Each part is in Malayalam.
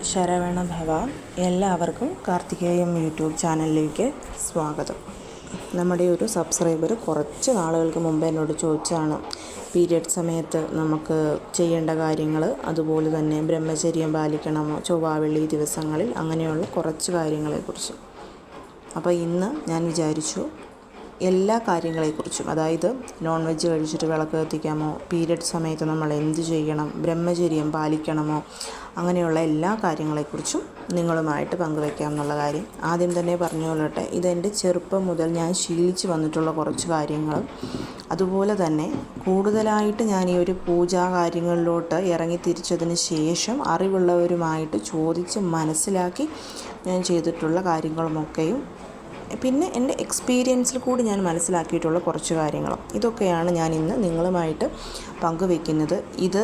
ശരവണ ഭവ. എല്ലാവർക്കും കാർത്തികേയം യൂട്യൂബ് ചാനലിലേക്ക് സ്വാഗതം. നമ്മുടെ ഒരു സബ്സ്ക്രൈബർ കുറച്ച് നാളുകൾക്ക് മുമ്പ് എന്നോട് ചോദിച്ചാണ് പീരിയഡ് സമയത്ത് നമുക്ക് ചെയ്യേണ്ട കാര്യങ്ങൾ, അതുപോലെ തന്നെ ബ്രഹ്മചര്യം പാലിക്കണമോ ചൊവ്വ വെള്ളി ദിവസങ്ങളിൽ, അങ്ങനെയുള്ള കുറച്ച് കാര്യങ്ങളെക്കുറിച്ച്. അപ്പോൾ ഇന്ന് ഞാൻ വിചാരിച്ചു എല്ലാ കാര്യങ്ങളെക്കുറിച്ചും, അതായത് നോൺ വെജ് കഴിച്ചിട്ട് വിളക്ക് കത്തിക്കാമോ, പീരിയഡ് സമയത്ത് നമ്മൾ എന്ത് ചെയ്യണം, ബ്രഹ്മചര്യം പാലിക്കണമോ, അങ്ങനെയുള്ള എല്ലാ കാര്യങ്ങളെക്കുറിച്ചും നിങ്ങളുമായിട്ട് പങ്കുവയ്ക്കാം എന്നുള്ള കാര്യം ആദ്യം തന്നെ പറഞ്ഞുകൊള്ളട്ടെ. ഇതെൻ്റെ ചെറുപ്പം മുതൽ ഞാൻ ശീലിച്ച് വന്നിട്ടുള്ള കുറച്ച് കാര്യങ്ങളും, അതുപോലെ തന്നെ കൂടുതലായിട്ട് ഞാൻ ഈ ഒരു പൂജാ കാര്യങ്ങളിലോട്ട് ഇറങ്ങി തിരിച്ചതിന് ശേഷം അറിവുള്ളവരുമായിട്ട് ചോദിച്ച് മനസ്സിലാക്കി ഞാൻ ചെയ്തിട്ടുള്ള കാര്യങ്ങളുമൊക്കെയും, പിന്നെ എൻ്റെ എക്സ്പീരിയൻസിൽ കൂടി ഞാൻ മനസ്സിലാക്കിയിട്ടുള്ള കുറച്ച് കാര്യങ്ങളും, ഇതൊക്കെയാണ് ഞാൻ ഇന്ന് നിങ്ങളുമായിട്ട് പങ്കുവയ്ക്കുന്നത്. ഇത്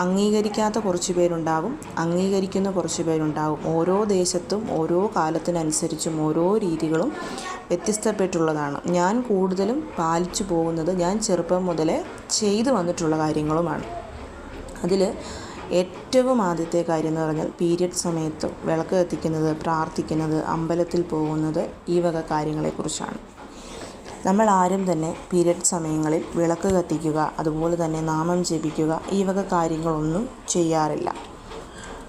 അംഗീകരിക്കാത്ത കുറച്ച് പേരുണ്ടാകും, അംഗീകരിക്കുന്ന കുറച്ച് പേരുണ്ടാകും. ഓരോ ദേശത്തും ഓരോ കാലത്തിനനുസരിച്ചും ഓരോ രീതികളും വ്യത്യസ്തപ്പെട്ടുള്ളതാണ്. ഞാൻ കൂടുതലും പാലിച്ചു പോകുന്നത് ഞാൻ ചെറുപ്പം മുതലേ ചെയ്തു വന്നിട്ടുള്ള കാര്യങ്ങളുമാണ്. അതിൽ ഏറ്റവും ആദ്യത്തെ കാര്യം എന്ന് പറഞ്ഞാൽ പീരിയഡ് സമയത്ത് വിളക്ക് കത്തിക്കുന്നത്, പ്രാർത്ഥിക്കുന്നത്, അമ്പലത്തിൽ പോകുന്നത്, ഈ വക കാര്യങ്ങളെക്കുറിച്ചാണ്. നമ്മൾ ആരും തന്നെ പീരിയഡ് സമയങ്ങളിൽ വിളക്ക് കത്തിക്കുക, അതുപോലെ തന്നെ നാമം ജപിക്കുക, ഈ വക കാര്യങ്ങളൊന്നും ചെയ്യാറില്ല.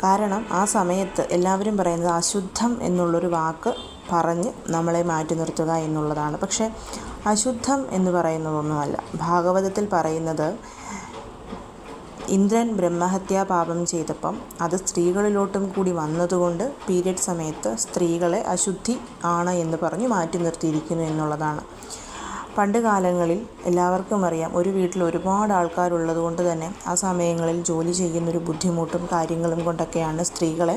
കാരണം ആ സമയത്ത് എല്ലാവരും പറയുന്നത് അശുദ്ധം എന്നുള്ളൊരു വാക്ക് പറഞ്ഞ് നമ്മളെ മാറ്റി നിർത്തുക എന്നുള്ളതാണ്. പക്ഷേ അശുദ്ധം എന്ന് പറയുന്നതൊന്നുമല്ല. ഭാഗവതത്തിൽ പറയുന്നത് ഇന്ദ്രൻ ബ്രഹ്മഹത്യാ പാപം ചെയ്തപ്പം അത് സ്ത്രീകളിലോട്ടും കൂടി വന്നതുകൊണ്ട് പീരിയഡ് സമയത്ത് സ്ത്രീകളെ അശുദ്ധി ആണ് എന്ന് പറഞ്ഞ് മാറ്റി നിർത്തിയിരിക്കുന്നു എന്നുള്ളതാണ്. പണ്ട് കാലങ്ങളിൽ എല്ലാവർക്കും അറിയാം, ഒരു വീട്ടിൽ ഒരുപാട് ആൾക്കാരുള്ളത് കൊണ്ട് തന്നെ ആ സമയങ്ങളിൽ ജോലി ചെയ്യുന്നൊരു ബുദ്ധിമുട്ടും കാര്യങ്ങളും കൊണ്ടൊക്കെയാണ് സ്ത്രീകളെ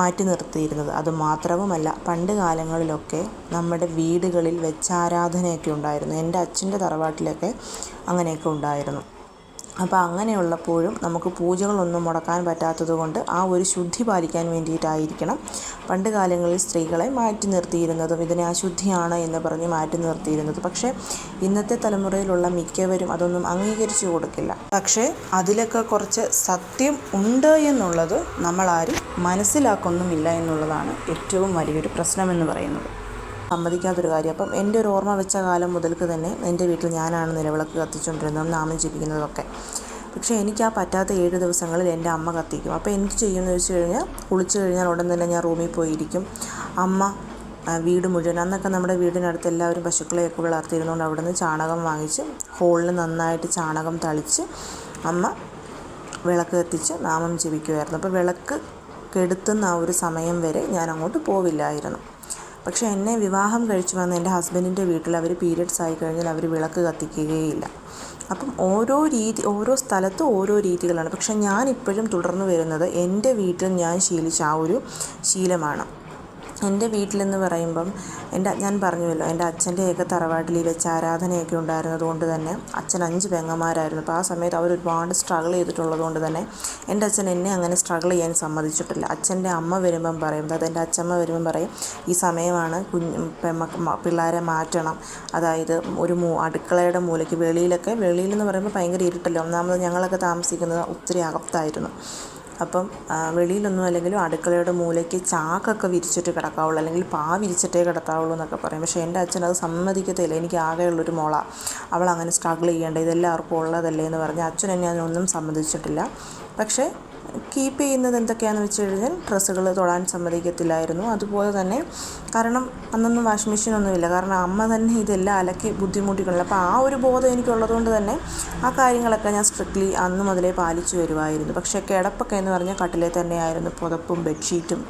മാറ്റി നിർത്തിയിരുന്നത്. അതുമാത്രവുമല്ല, പണ്ട് കാലങ്ങളിലൊക്കെ നമ്മുടെ വീടുകളിൽ വെച്ചാരാധനയൊക്കെ ഉണ്ടായിരുന്നു. എൻ്റെ അച്ഛൻ്റെ തറവാട്ടിലൊക്കെ അങ്ങനെയൊക്കെ ഉണ്ടായിരുന്നു. അപ്പോൾ അങ്ങനെയുള്ളപ്പോഴും നമുക്ക് പൂജകളൊന്നും മുടക്കാൻ പറ്റാത്തത് കൊണ്ട് ആ ഒരു ശുദ്ധി പാലിക്കാൻ വേണ്ടിയിട്ടായിരിക്കണം പണ്ട് കാലങ്ങളിൽ സ്ത്രീകളെ മാറ്റി നിർത്തിയിരുന്നതും, ഇതിനെ അശുദ്ധിയാണ് എന്ന് പറഞ്ഞ് മാറ്റി നിർത്തിയിരുന്നത്. പക്ഷേ ഇന്നത്തെ തലമുറയിലുള്ള മിക്കവരും അതൊന്നും അംഗീകരിച്ചു കൊടുക്കില്ല. പക്ഷേ അതിലൊക്കെ കുറച്ച് സത്യം ഉണ്ട് എന്നുള്ളത് നമ്മളാരും മനസ്സിലാക്കൊന്നുമില്ല എന്നുള്ളതാണ് ഏറ്റവും വലിയൊരു പ്രശ്നമെന്ന് പറയുന്നത്. സമ്മതിക്കാത്തൊരു കാര്യം. അപ്പം എൻ്റെ ഒരു ഓർമ്മ വെച്ച കാലം മുതൽക്ക് തന്നെ എൻ്റെ വീട്ടിൽ ഞാനാണ് നിലവിളക്ക് കത്തിച്ചുകൊണ്ടിരുന്നതും നാമം ജപിക്കുന്നതൊക്കെ. പക്ഷേ എനിക്ക് ആ പറ്റാത്ത 7 ദിവസങ്ങളിൽ എൻ്റെ അമ്മ കത്തിക്കും. അപ്പോൾ എന്ത് ചെയ്യുമെന്ന് വെച്ച് കഴിഞ്ഞാൽ, കുളിച്ച് കഴിഞ്ഞാൽ ഉടൻ തന്നെ ഞാൻ റൂമിൽ പോയിരിക്കും. അമ്മ വീട് മുഴുവൻ, അന്നൊക്കെ നമ്മുടെ വീടിനടുത്ത് എല്ലാവരും പശുക്കളെയൊക്കെ വളർത്തിയിരുന്നുകൊണ്ട് അവിടെ നിന്ന് ചാണകം വാങ്ങിച്ച് ഹോളിൽ നന്നായിട്ട് ചാണകം തളിച്ച് അമ്മ വിളക്ക് കത്തിച്ച് നാമം ജപിക്കുമായിരുന്നു. അപ്പോൾ വിളക്ക് കെടുത്തുന്ന ആ ഒരു സമയം വരെ ഞാൻ അങ്ങോട്ട് പോവില്ലായിരുന്നു. പക്ഷേ എന്നെ വിവാഹം കഴിച്ചു വന്ന എൻ്റെ ഹസ്ബൻഡിൻ്റെ വീട്ടിൽ അവർ പീരിയഡ്സ് ആയി കഴിഞ്ഞാൽ അവർ വിളക്ക് കത്തിക്കുകയില്ല. അപ്പം ഓരോ സ്ഥലത്തും ഓരോ രീതികളാണ്. പക്ഷേ ഞാനിപ്പോഴും തുടർന്നു വരുന്നത് എൻ്റെ വീട്ടിൽ ഞാൻ ശീലിച്ച ആ ഒരു ശീലമാണ്. എൻ്റെ വീട്ടിലെന്ന് പറയുമ്പം ഞാൻ പറഞ്ഞുവല്ലോ, എൻ്റെ അച്ഛൻ്റെയൊക്കെ തറവാട്ടിൽ വെച്ച് ആരാധനയൊക്കെ ഉണ്ടായിരുന്നത് കൊണ്ട് തന്നെ അച്ഛൻ 5 പെങ്ങന്മാരായിരുന്നു. അപ്പോൾ ആ സമയത്ത് അവർ ഒരുപാട് സ്ട്രഗിൾ ചെയ്തിട്ടുള്ളത് കൊണ്ട് തന്നെ എൻ്റെ അച്ഛൻ എന്നെ അങ്ങനെ സ്ട്രഗിൾ ചെയ്യാൻ സമ്മതിച്ചിട്ടില്ല. അച്ഛൻ്റെ അമ്മ വരുമ്പം പറയും, അതായത് എൻ്റെ അച്ഛമ്മ വരുമ്പം പറയും, ഈ സമയമാണ് പിള്ളേരെ മാറ്റണം. അതായത് ഒരു അടുക്കളയുടെ മൂലയ്ക്ക്, വെളിയിലെന്ന് പറയുമ്പോൾ ഭയങ്കര ഇരുട്ടല്ലോ. ഒന്നാമത് ഞങ്ങളൊക്കെ താമസിക്കുന്നത് ഒത്തിരി അകത്തായിരുന്നു. അപ്പം വെളിയിലൊന്നും അല്ലെങ്കിലും അടുക്കളയുടെ മൂലയ്ക്ക് ചാക്കൊക്കെ വിരിച്ചിട്ട് കിടക്കാവുള്ളൂ, അല്ലെങ്കിൽ വിരിച്ചിട്ടേ കിടത്താവുള്ളൂ എന്നൊക്കെ പറയും. പക്ഷേ എൻ്റെ അച്ഛൻ അത് സമ്മതിക്കത്തില്ല. എനിക്ക് ആകെയുള്ളൊരു മോളാണ്, അവൾ അങ്ങനെ സ്ട്രഗിൾ ചെയ്യേണ്ട, ഇതെല്ലാവർക്കും ഉള്ളതല്ലേ എന്ന് പറഞ്ഞ് അച്ഛൻ എന്നെ അതിനൊന്നും സമ്മതിച്ചിട്ടില്ല. പക്ഷേ കീപ്പ് ചെയ്യുന്നത് എന്തൊക്കെയാണെന്ന് വെച്ച് കഴിഞ്ഞാൽ ഡ്രസ്സുകൾ തൊടാൻ സമ്മതിക്കത്തില്ലായിരുന്നു. അതുപോലെ തന്നെ, കാരണം അന്നൊന്നും വാഷിംഗ് മെഷീനൊന്നുമില്ല, കാരണം അമ്മ തന്നെ ഇതെല്ലാം അലക്കി ബുദ്ധിമുട്ടിക്കുന്നില്ല. അപ്പോൾ ആ ഒരു ബോധം എനിക്കുള്ളതുകൊണ്ട് തന്നെ ആ കാര്യങ്ങളൊക്കെ ഞാൻ സ്ട്രിക്ട്ലി അന്ന് മുതലേ പാലിച്ചു വരുമായിരുന്നു. പക്ഷേ കിടപ്പൊക്കെ എന്ന് പറഞ്ഞാൽ കട്ടിലേ തന്നെയായിരുന്നു. പുതപ്പും ബെഡ്ഷീറ്റും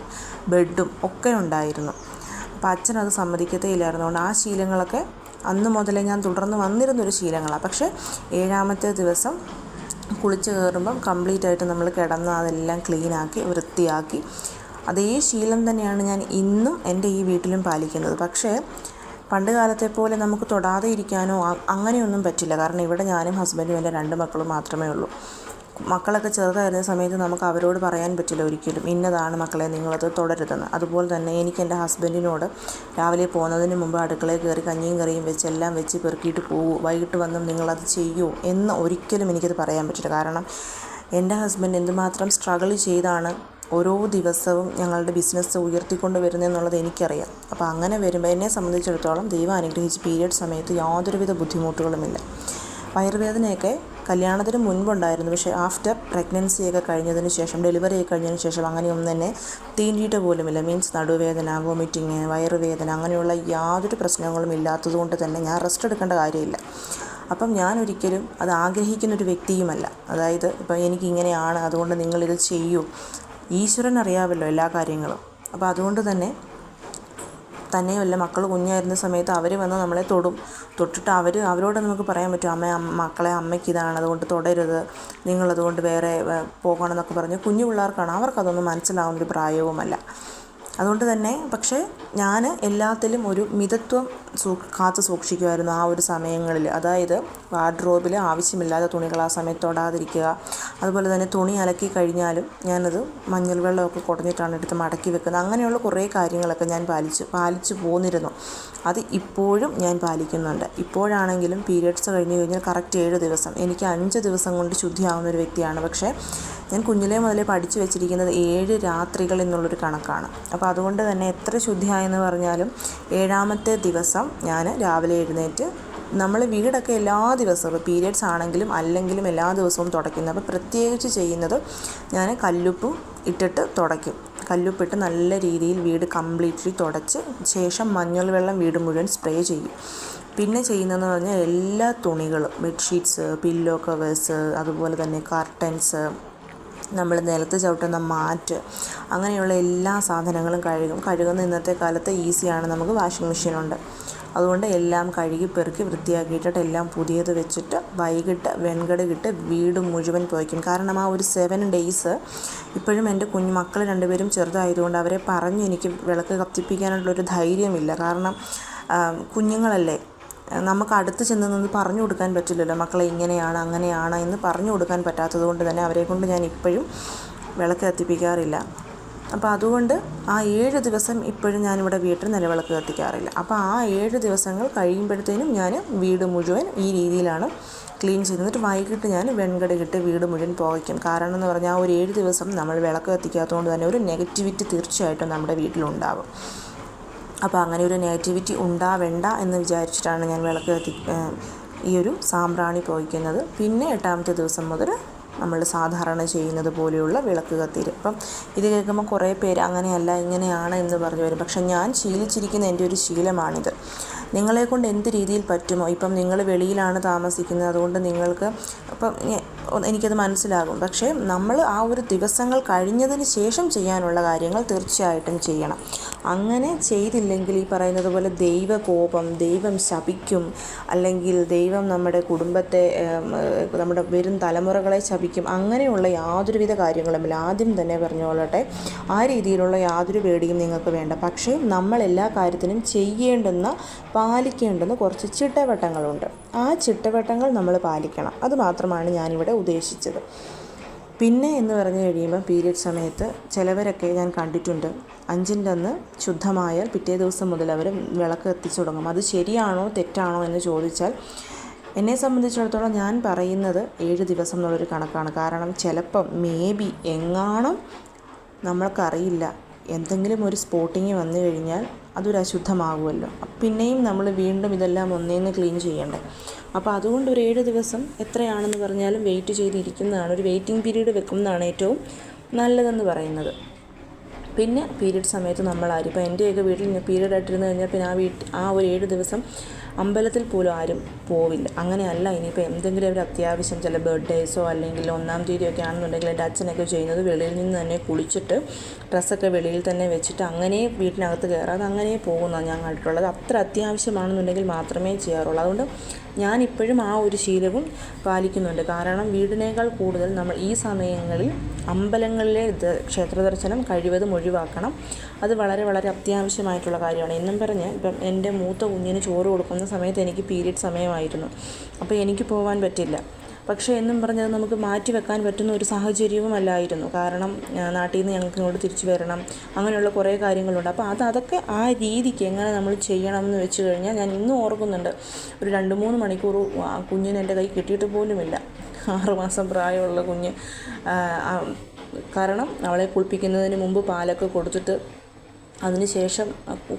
ബെഡും ഒക്കെ ഉണ്ടായിരുന്നു. അപ്പോൾ അച്ഛനത് സമ്മതിക്കത്തേ ഇല്ലായിരുന്നുകൊണ്ട് ആ ശീലങ്ങളൊക്കെ അന്ന് മുതലേ ഞാൻ തുടർന്ന് വന്നിരുന്നൊരു ശീലങ്ങളാണ്. പക്ഷേ 7ാമത്തെ ദിവസം കുളിച്ച് കയറുമ്പം കംപ്ലീറ്റ് ആയിട്ട് നമ്മൾ കിടന്ന് അതെല്ലാം ക്ലീനാക്കി വൃത്തിയാക്കി, അതേ ശീലം തന്നെയാണ് ഞാൻ ഇന്നും എൻ്റെ ഈ വീട്ടിലും പാലിക്കുന്നത്. പക്ഷേ പണ്ട് കാലത്തെ പോലെ നമുക്ക് തൊടാതെ ഇരിക്കാനോ അങ്ങനെയൊന്നും പറ്റില്ല. കാരണം ഇവിടെ ഞാനും ഹസ്ബൻഡും എൻ്റെ 2 മക്കളും മാത്രമേ ഉള്ളൂ. മക്കളൊക്കെ ചെറുതായിരുന്ന സമയത്ത് നമുക്ക് അവരോട് പറയാൻ പറ്റില്ല ഒരിക്കലും, ഇന്നതാണ് മക്കളെ നിങ്ങളത് തുടരുതെന്ന്. അതുപോലെ തന്നെ എനിക്ക് എൻ്റെ ഹസ്ബൻഡിനോട് രാവിലെ പോകുന്നതിന് മുമ്പ് അടുക്കളയിൽ കയറി കഞ്ഞിയും കറിയും വെച്ച് എല്ലാം വെച്ച് പെറുക്കിയിട്ട് പോകൂ, വൈകിട്ട് വന്നും നിങ്ങളത് ചെയ്യൂ എന്ന് ഒരിക്കലും എനിക്കത് പറയാൻ പറ്റില്ല. കാരണം എൻ്റെ ഹസ്ബൻഡ് എന്തുമാത്രം സ്ട്രഗിൾ ചെയ്താണ് ഓരോ ദിവസവും ഞങ്ങളുടെ ബിസിനസ് ഉയർത്തിക്കൊണ്ട് വരുന്നതെന്നുള്ളത് എനിക്കറിയാം. അപ്പോൾ അങ്ങനെ വരുമ്പോൾ എന്നെ സംബന്ധിച്ചിടത്തോളം ദൈവം അനുഗ്രഹിച്ച് പീരിയഡ് സമയത്ത് യാതൊരുവിധ ബുദ്ധിമുട്ടുകളുമില്ല. വയറുവേദനയൊക്കെ കല്യാണത്തിന് മുൻപുണ്ടായിരുന്നു, പക്ഷേ ആഫ്റ്റർ പ്രഗ്നൻസിയൊക്കെ കഴിഞ്ഞതിന് ശേഷം, ഡെലിവറിയൊക്കെ കഴിഞ്ഞതിന് ശേഷം അങ്ങനെയൊന്നും തന്നെ തീണ്ടിയിട്ട് പോലുമില്ല. മീൻസ് നടുവേദന, വോമിറ്റിങ്, വയറുവേദന അങ്ങനെയുള്ള യാതൊരു പ്രശ്നങ്ങളും ഇല്ലാത്തതുകൊണ്ട് തന്നെ ഞാൻ റെസ്റ്റ് എടുക്കേണ്ട കാര്യമില്ല. അപ്പം ഞാനൊരിക്കലും അത് ആഗ്രഹിക്കുന്നൊരു വ്യക്തിയുമല്ല. അതായത് ഇപ്പം എനിക്കിങ്ങനെയാണ്, അതുകൊണ്ട് നിങ്ങളിത് ചെയ്യൂ. ഈശ്വരൻ അറിയാമല്ലോ എല്ലാ കാര്യങ്ങളും. അപ്പോൾ അതുകൊണ്ട് തന്നെയുമല്ല, മക്കൾ കുഞ്ഞായിരുന്ന സമയത്ത് അവർ വന്ന് നമ്മളെ തൊട്ടിട്ട് അവരോട് നമുക്ക് പറയാൻ പറ്റും, മക്കളെ അമ്മയ്ക്ക് ഇതാണ്, അതുകൊണ്ട് തൊടരുത്, നിങ്ങളതുകൊണ്ട് വേറെ പോകണം എന്നൊക്കെ പറഞ്ഞ്. കുഞ്ഞു പിള്ളേർക്കാണ്, അവർക്കതൊന്നും മനസ്സിലാവുന്നൊരു പ്രായവുമല്ല. അതുകൊണ്ട് തന്നെ പക്ഷേ ഞാൻ എല്ലാത്തിലും ഒരു മിതത്വം കാത്തു സൂക്ഷിക്കുമായിരുന്നു ആ ഒരു സമയങ്ങളിൽ. അതായത് വാർഡ്രോബിൽ ആവശ്യമില്ലാത്ത തുണികൾ ആ സമയത്ത് തൊടാതിരിക്കുക. അതുപോലെ തന്നെ തുണി അലക്കി കഴിഞ്ഞാലും ഞാനത് മഞ്ഞൾ വെള്ളമൊക്കെ കുടഞ്ഞിട്ടാണ് എടുത്ത് മടക്കി വെക്കുന്നത്. അങ്ങനെയുള്ള കുറേ കാര്യങ്ങളൊക്കെ ഞാൻ പാലിച്ചു പോന്നിരുന്നു. അത് ഇപ്പോഴും ഞാൻ പാലിക്കുന്നുണ്ട്. ഇപ്പോഴാണെങ്കിലും പീരിയഡ്സ് കഴിഞ്ഞ് കഴിഞ്ഞാൽ കറക്റ്റ് 7 ദിവസം, എനിക്ക് 5 ദിവസം കൊണ്ട് ശുദ്ധിയാവുന്ന ഒരു വ്യക്തിയാണ്. പക്ഷേ ഞാൻ കുഞ്ഞിലേ മുതലേ പഠിച്ചു വെച്ചിരിക്കുന്നത് 7 രാത്രികൾ എന്നുള്ളൊരു കണക്കാണ്. അപ്പോൾ അതുകൊണ്ട് തന്നെ എത്ര ശുദ്ധിയായെന്ന് പറഞ്ഞാലും 7ാമത്തെ ദിവസം ഞാൻ രാവിലെ എഴുന്നേറ്റ്, നമ്മൾ വീടൊക്കെ എല്ലാ ദിവസവും പീരിയഡ്സ് ആണെങ്കിലും അല്ലെങ്കിലും എല്ലാ ദിവസവും തുടയ്ക്കുന്നത്. അപ്പോൾ പ്രത്യേകിച്ച് ചെയ്യുന്നത് ഞാൻ കല്ലുപ്പും ഇട്ടിട്ട് തുടയ്ക്കും. കല്ലുപ്പിട്ട് നല്ല രീതിയിൽ വീട് കംപ്ലീറ്റ്ലി തുടച്ച് ശേഷം മഞ്ഞൾ വെള്ളം വീട് മുഴുവൻ സ്പ്രേ ചെയ്യും. പിന്നെ ചെയ്യുന്നതെന്ന് പറഞ്ഞാൽ എല്ലാ തുണികളും, ബെഡ്ഷീറ്റ്സ്, പില്ലോ കവേഴ്സ്, അതുപോലെ തന്നെ കർട്ടൻസ്, നമ്മൾ നിലത്ത് ചവിട്ടുന്ന മാറ്റ്, അങ്ങനെയുള്ള എല്ലാ സാധനങ്ങളും കഴുകുന്ന ഇന്നത്തെ കാലത്ത് ഈസിയാണ്, നമുക്ക് വാഷിംഗ് മെഷീനുണ്ട്. അതുകൊണ്ട് എല്ലാം കഴുകി പെറുക്കി വൃത്തിയാക്കിയിട്ടിട്ട് എല്ലാം പുതിയത് വെച്ചിട്ട് വൈകിട്ട് വെൺകടുകിട്ട് വീട് മുഴുവൻ പോയിക്കും. കാരണം ആ ഒരു 7 ഡേയ്സ് ഇപ്പോഴും എൻ്റെ മക്കൾ 2 പേരും ചെറുതായതുകൊണ്ട് അവരെ പറഞ്ഞ് എനിക്ക് വിളക്ക് കത്തിപ്പിക്കാനുള്ളൊരു ധൈര്യമില്ല. കാരണം കുഞ്ഞുങ്ങളല്ലേ, നമുക്ക് അടുത്ത് ചെന്ന് നിന്ന് പറഞ്ഞു കൊടുക്കാൻ പറ്റില്ലല്ലോ, മക്കളെ ഇങ്ങനെയാണ് അങ്ങനെയാണ് എന്ന് പറഞ്ഞു കൊടുക്കാൻ പറ്റാത്തത് കൊണ്ട് തന്നെ അവരെ കൊണ്ട് ഞാൻ ഇപ്പോഴും വിളക്ക് കത്തിപ്പിക്കാറില്ല. അപ്പോൾ അതുകൊണ്ട് ആ 7 ദിവസം ഇപ്പോഴും ഞാനിവിടെ വീട്ടിൽ നിലവിളക്ക് കത്തിക്കാറില്ല. അപ്പോൾ ആ 7 ദിവസങ്ങൾ കഴിയുമ്പോഴത്തേനും ഞാൻ വീട് മുഴുവൻ ഈ രീതിയിലാണ് ക്ലീൻ ചെയ്തിട്ട് വൈകിട്ട് ഞാൻ വെൺകടുകിട്ട് വീട് മുഴുവൻ പുകയ്ക്കും. കാരണം എന്ന് പറഞ്ഞാൽ ആ ഒരു 7 ദിവസം നമ്മൾ വിളക്ക് കത്തിക്കാത്തതുകൊണ്ട് തന്നെ ഒരു നെഗറ്റിവിറ്റി തീർച്ചയായിട്ടും നമ്മുടെ വീട്ടിലുണ്ടാവും. അപ്പോൾ അങ്ങനെ ഒരു നെഗറ്റിവിറ്റി ഉണ്ടാവേണ്ട എന്ന് വിചാരിച്ചിട്ടാണ് ഞാൻ വിളക്ക് ഈ ഒരു സാമ്പ്രാണി പുകയ്ക്കുന്നത്. പിന്നെ 8ാമത്തെ ദിവസം മുതൽ നമ്മൾ സാധാരണ ചെയ്യുന്നത് പോലെയുള്ള വിളക്ക് കത്തിയിൽ. അപ്പം ഇത് കേൾക്കുമ്പോൾ കുറേ പേര് അങ്ങനെയല്ല ഇങ്ങനെയാണ് എന്ന് പറഞ്ഞു വരും. പക്ഷെ ഞാൻ ശീലിച്ചിരിക്കുന്ന എൻ്റെ ഒരു ശീലമാണിത്. നിങ്ങളെക്കൊണ്ട് എന്ത് രീതിയിൽ പറ്റുമോ, ഇപ്പം നിങ്ങൾ വെളിയിലാണ് താമസിക്കുന്നത്, അതുകൊണ്ട് നിങ്ങൾക്ക് ഇപ്പം എനിക്കത് മനസ്സിലാകും. പക്ഷേ നമ്മൾ ആ ഒരു ദിവസങ്ങൾ കഴിഞ്ഞതിന് ശേഷം ചെയ്യാനുള്ള കാര്യങ്ങൾ തീർച്ചയായിട്ടും ചെയ്യണം. അങ്ങനെ ചെയ്തില്ലെങ്കിൽ ഈ പറയുന്നത് പോലെ ദൈവകോപം, ദൈവം ശപിക്കും, അല്ലെങ്കിൽ ദൈവം നമ്മുടെ കുടുംബത്തെ, നമ്മുടെ വരും തലമുറകളെ ശപിക്കും, അങ്ങനെയുള്ള യാതൊരുവിധ കാര്യങ്ങളുമില്ല. ആദ്യം തന്നെ പറഞ്ഞുകൊള്ളട്ടെ, ആ രീതിയിലുള്ള യാതൊരു പേടിയും നിങ്ങൾക്ക് വേണ്ട. പക്ഷേ നമ്മൾ എല്ലാ കാര്യത്തിനും പാലിക്കേണ്ടുന്ന കുറച്ച് ചിട്ടവട്ടങ്ങളുണ്ട്. ആ ചിട്ടവട്ടങ്ങൾ നമ്മൾ പാലിക്കണം. അത് മാത്രമാണ് ഞാനിവിടെ ഉദ്ദേശിച്ചത്. പിന്നെ എന്ന് പറഞ്ഞു കഴിയുമ്പോൾ പീരിയഡ് സമയത്ത് ചിലവരൊക്കെ ഞാൻ കണ്ടിട്ടുണ്ട്, 5ൻ്റെ അന്ന് ശുദ്ധമായാൽ പിറ്റേ ദിവസം മുതൽ അവർ വിളക്ക് കത്തിച്ചു തുടങ്ങും. അത് ശരിയാണോ തെറ്റാണോ എന്ന് ചോദിച്ചാൽ എന്നെ സംബന്ധിച്ചിടത്തോളം ഞാൻ പറയുന്നത് 7 ദിവസം എന്നുള്ളൊരു കണക്കാണ്. കാരണം ചിലപ്പം എങ്ങാനും നമ്മൾക്കറിയില്ല, എന്തെങ്കിലും ഒരു സ്പോട്ടിങ് വന്നു കഴിഞ്ഞാൽ അതൊരു അശുദ്ധമാകുമല്ലോ. പിന്നെയും നമ്മൾ വീണ്ടും ഇതെല്ലാം ഒന്നേന്ന് ക്ലീൻ ചെയ്യണ്ടേ. അപ്പോൾ അതുകൊണ്ട് ഒരു 7 ദിവസം എത്രയാണെന്ന് പറഞ്ഞാലും വെയിറ്റ് ചെയ്തിരിക്കുന്നതാണ്, ഒരു വെയിറ്റിംഗ് പീരീഡ് വെക്കുന്നതാണ് ഏറ്റവും നല്ലതെന്ന് പറയുന്നത്. പിന്നെ പീരിയഡ് സമയത്ത് നമ്മളാരും, ഇപ്പോൾ എൻ്റെയൊക്കെ വീട്ടിൽ പീരിയഡ് ആയിട്ടിരുന്ന് കഴിഞ്ഞാൽ പിന്നെ ആ ഒരു 7 ദിവസം അമ്പലത്തിൽ പോലും ആരും പോവില്ല. അങ്ങനെയല്ല, ഇനിയിപ്പോൾ എന്തെങ്കിലും ഒരു അത്യാവശ്യം ചില ബർത്ത്ഡേയ്സോ അല്ലെങ്കിൽ 1-ാം തീയതിയൊക്കെ ആണെന്നുണ്ടെങ്കിൽ എൻ്റെ അച്ഛനൊക്കെ ചെയ്യുന്നത് വെളിയിൽ നിന്ന് തന്നെ കുളിച്ചിട്ട് ഡ്രസ്സൊക്കെ വെളിയിൽ തന്നെ വെച്ചിട്ട് അങ്ങനെ വീട്ടിനകത്ത് കയറാതെ അങ്ങനെ പോകുന്നതാണ് ഞാൻ കണ്ടിട്ടുള്ളത്. അത്ര അത്യാവശ്യമാണെന്നുണ്ടെങ്കിൽ മാത്രമേ ചെയ്യാറുള്ളൂ. അതുകൊണ്ട് ഞാനിപ്പോഴും ആ ഒരു ശീലവും പാലിക്കുന്നുണ്ട്. കാരണം വീടിനേക്കാൾ കൂടുതൽ നമ്മൾ ഈ സമയങ്ങളിൽ അമ്പലങ്ങളിലെ ക്ഷേത്ര ദർശനം കഴിവതും ഒഴിവാക്കണം. അത് വളരെ വളരെ അത്യാവശ്യമായിട്ടുള്ള കാര്യമാണ്. എന്നും പറഞ്ഞ് ഇപ്പം എൻ്റെ മൂത്ത കുഞ്ഞിന് ചോറ് കൊടുക്കുന്ന സമയത്ത് എനിക്ക് പീരിയഡ് സമയമായിരുന്നു. അപ്പോൾ എനിക്ക് പോകാൻ പറ്റില്ല. പക്ഷേ എന്നും പറഞ്ഞത് നമുക്ക് മാറ്റി വെക്കാൻ പറ്റുന്ന ഒരു സാഹചര്യവും അല്ലായിരുന്നു. കാരണം നാട്ടിൽ നിന്ന് ഞങ്ങൾക്ക് ഇങ്ങോട്ട് തിരിച്ചു വരണം, അങ്ങനെയുള്ള കുറേ കാര്യങ്ങളുണ്ട്. അപ്പോൾ അതൊക്കെ ആ രീതിക്ക് എങ്ങനെ നമ്മൾ ചെയ്യണമെന്ന് വെച്ച് കഴിഞ്ഞാൽ ഞാൻ ഇന്നും ഓർക്കുന്നുണ്ട്. ഒരു 2-3 മണിക്കൂർ കുഞ്ഞിന് എൻ്റെ കൈ കിട്ടിയിട്ട് പോലുമില്ല. 6 മാസം പ്രായമുള്ള കുഞ്ഞ് കാരണം അവളെ കുളിപ്പിക്കുന്നതിന് മുമ്പ് പാലൊക്കെ കൊടുത്തിട്ട് അതിനുശേഷം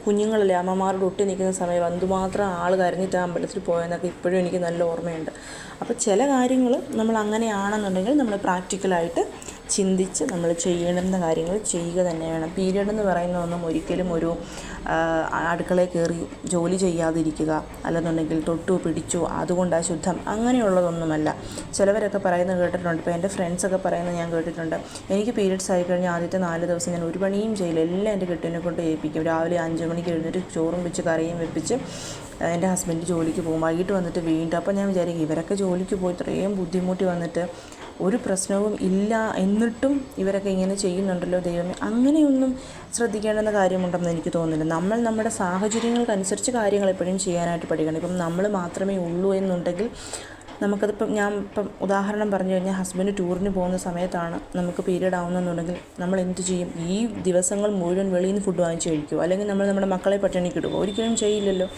കുഞ്ഞുങ്ങളല്ലേ അമ്മമാരോട് ഒട്ടി നിൽക്കുന്ന സമയം എന്തുമാത്രം ആൾ കരഞ്ഞിട്ട് ആ അമ്പലത്തിൽ പോയെന്നൊക്കെ ഇപ്പോഴും എനിക്ക് നല്ല ഓർമ്മയുണ്ട്. അപ്പോൾ ചില കാര്യങ്ങൾ നമ്മൾ അങ്ങനെയാണെന്നുണ്ടെങ്കിൽ നമ്മൾ പ്രാക്ടിക്കലായിട്ട് ചിന്തിച്ച് നമ്മൾ ചെയ്യേണ്ടുന്ന കാര്യങ്ങൾ ചെയ്യുക തന്നെ വേണം. പീരിയഡ് എന്ന് പറയുന്ന ഒന്നും ഒരിക്കലും ഒരു അടുക്കളയിൽ കയറി ജോലി ചെയ്യാതിരിക്കുക, അല്ലെന്നുണ്ടെങ്കിൽ തൊട്ടു പിടിച്ചു അതുകൊണ്ട് അശുദ്ധം, അങ്ങനെയുള്ളതൊന്നുമല്ല. ചിലവരൊക്കെ പറയുന്നത് കേട്ടിട്ടുണ്ട്. ഇപ്പോൾ എൻ്റെ ഫ്രണ്ട്സൊക്കെ പറയുന്നത് ഞാൻ കേട്ടിട്ടുണ്ട്. എനിക്ക് പീരിയഡ്സ് ആയിക്കഴിഞ്ഞാൽ ആദ്യത്തെ 4 ദിവസം ഞാൻ ഒരു പണിയും ചെയ്യില്ല, എല്ലാം എൻ്റെ കെട്ടിനെ കൊണ്ട് ഏൽപ്പിക്കും. രാവിലെ 5 മണിക്ക് എഴുന്നേറ്റ് ചോറും വെച്ച് കറിയും വെപ്പിച്ച് എൻ്റെ ഹസ്ബൻഡ് ജോലിക്ക് പോകും. വൈകിട്ട് വന്നിട്ട് വീണ്ടും. അപ്പോൾ ഞാൻ വിചാരിക്കും ഇവരൊക്കെ ജോലിക്ക് പോയി ഇത്രയും ബുദ്ധിമുട്ടി വന്നിട്ട് ഒരു പ്രശ്നവും ഇല്ല എന്നിട്ടും ഇവരൊക്കെ ഇങ്ങനെ ചെയ്യുന്നുണ്ടല്ലോ ദൈവമേ. അങ്ങനെയൊന്നും ശ്രദ്ധിക്കേണ്ടുന്ന കാര്യമുണ്ടെന്ന് എനിക്ക് തോന്നുന്നില്ല. നമ്മൾ നമ്മുടെ സാഹചര്യങ്ങൾക്കനുസരിച്ച് കാര്യങ്ങൾ എപ്പോഴും ചെയ്യാനായിട്ട് പഠിക്കണം. ഇപ്പം നമ്മൾ മാത്രമേ ഉള്ളൂ എന്നുണ്ടെങ്കിൽ നമുക്കതിപ്പം ഞാൻ ഉദാഹരണം പറഞ്ഞു കഴിഞ്ഞാൽ ഹസ്ബൻഡ് ടൂറിന് പോകുന്ന സമയത്താണ് നമുക്ക് പീരിയഡ് ആവുന്നതെന്നുണ്ടെങ്കിൽ നമ്മൾ എന്ത് ചെയ്യും? ഈ ദിവസങ്ങൾ മുഴുവൻ വെളിയിൽ നിന്ന് ഫുഡ് വാങ്ങിച്ച് കഴിക്കുമോ? അല്ലെങ്കിൽ നമ്മൾ നമ്മുടെ മക്കളെ പട്ടിണിക്ക് ഇടുമോ? ഒരിക്കലും ചെയ്യില്ലല്ലോ.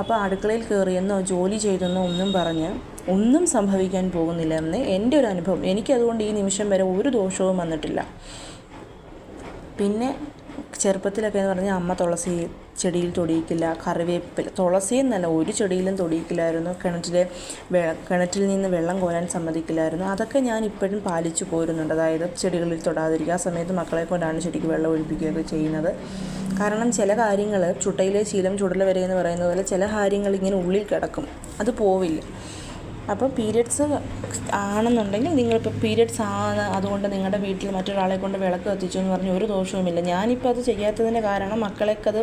അപ്പോൾ അടുക്കളയിൽ കയറിയെന്നോ ജോലി ചെയ്തെന്നോ ഒന്നും പറഞ്ഞ് ഒന്നും സംഭവിക്കാൻ പോകുന്നില്ല എന്ന് എൻ്റെ ഒരു അനുഭവം. എനിക്കതുകൊണ്ട് ഈ നിമിഷം വരെ ഒരു ദോഷവും വന്നിട്ടില്ല. പിന്നെ ചെറുപ്പത്തിലൊക്കെ എന്ന് പറഞ്ഞാൽ അമ്മ തുളസി ചെടിയിൽ തൊടിയിക്കില്ല, കറിവേപ്പില, തുളസി എന്നല്ല ഒരു ചെടിയിലും തൊടിയിക്കില്ലായിരുന്നു. കിണറ്റിൽ നിന്ന് വെള്ളം കോരാൻ സമ്മതിക്കില്ലായിരുന്നു. അതൊക്കെ ഞാൻ ഇപ്പോഴും പാലിച്ചു പോരുന്നുണ്ട്. അതായത് ചെടികളിൽ തൊടാതിരിക്കുക. ആ സമയത്ത് മക്കളെ കൊണ്ടാണ് ചെടിക്ക് വെള്ളം ഒഴിപ്പിക്കുകയൊക്കെ ചെയ്യുന്നത്. കാരണം ചില കാര്യങ്ങൾ ചുട്ടയിലെ ശീലം ചുടല വരെ എന്ന് പറയുന്നത് പോലെ ചില കാര്യങ്ങൾ ഇങ്ങനെ ഉള്ളിൽ കിടക്കും, അത് പോവില്ല. അപ്പോൾ പീരിയഡ്സ് ആണെന്നുണ്ടെങ്കിൽ നിങ്ങളിപ്പോൾ പീരിയഡ്സ് ആണ് അതുകൊണ്ട് നിങ്ങളുടെ വീട്ടിൽ മറ്റൊരാളെ കൊണ്ട് വിളക്ക് കത്തിച്ചു എന്ന് പറഞ്ഞ് ഒരു ദോഷവുമില്ല. ഞാനിപ്പോൾ അത് ചെയ്യാത്തതിൻ്റെ കാരണം മക്കളെക്കത്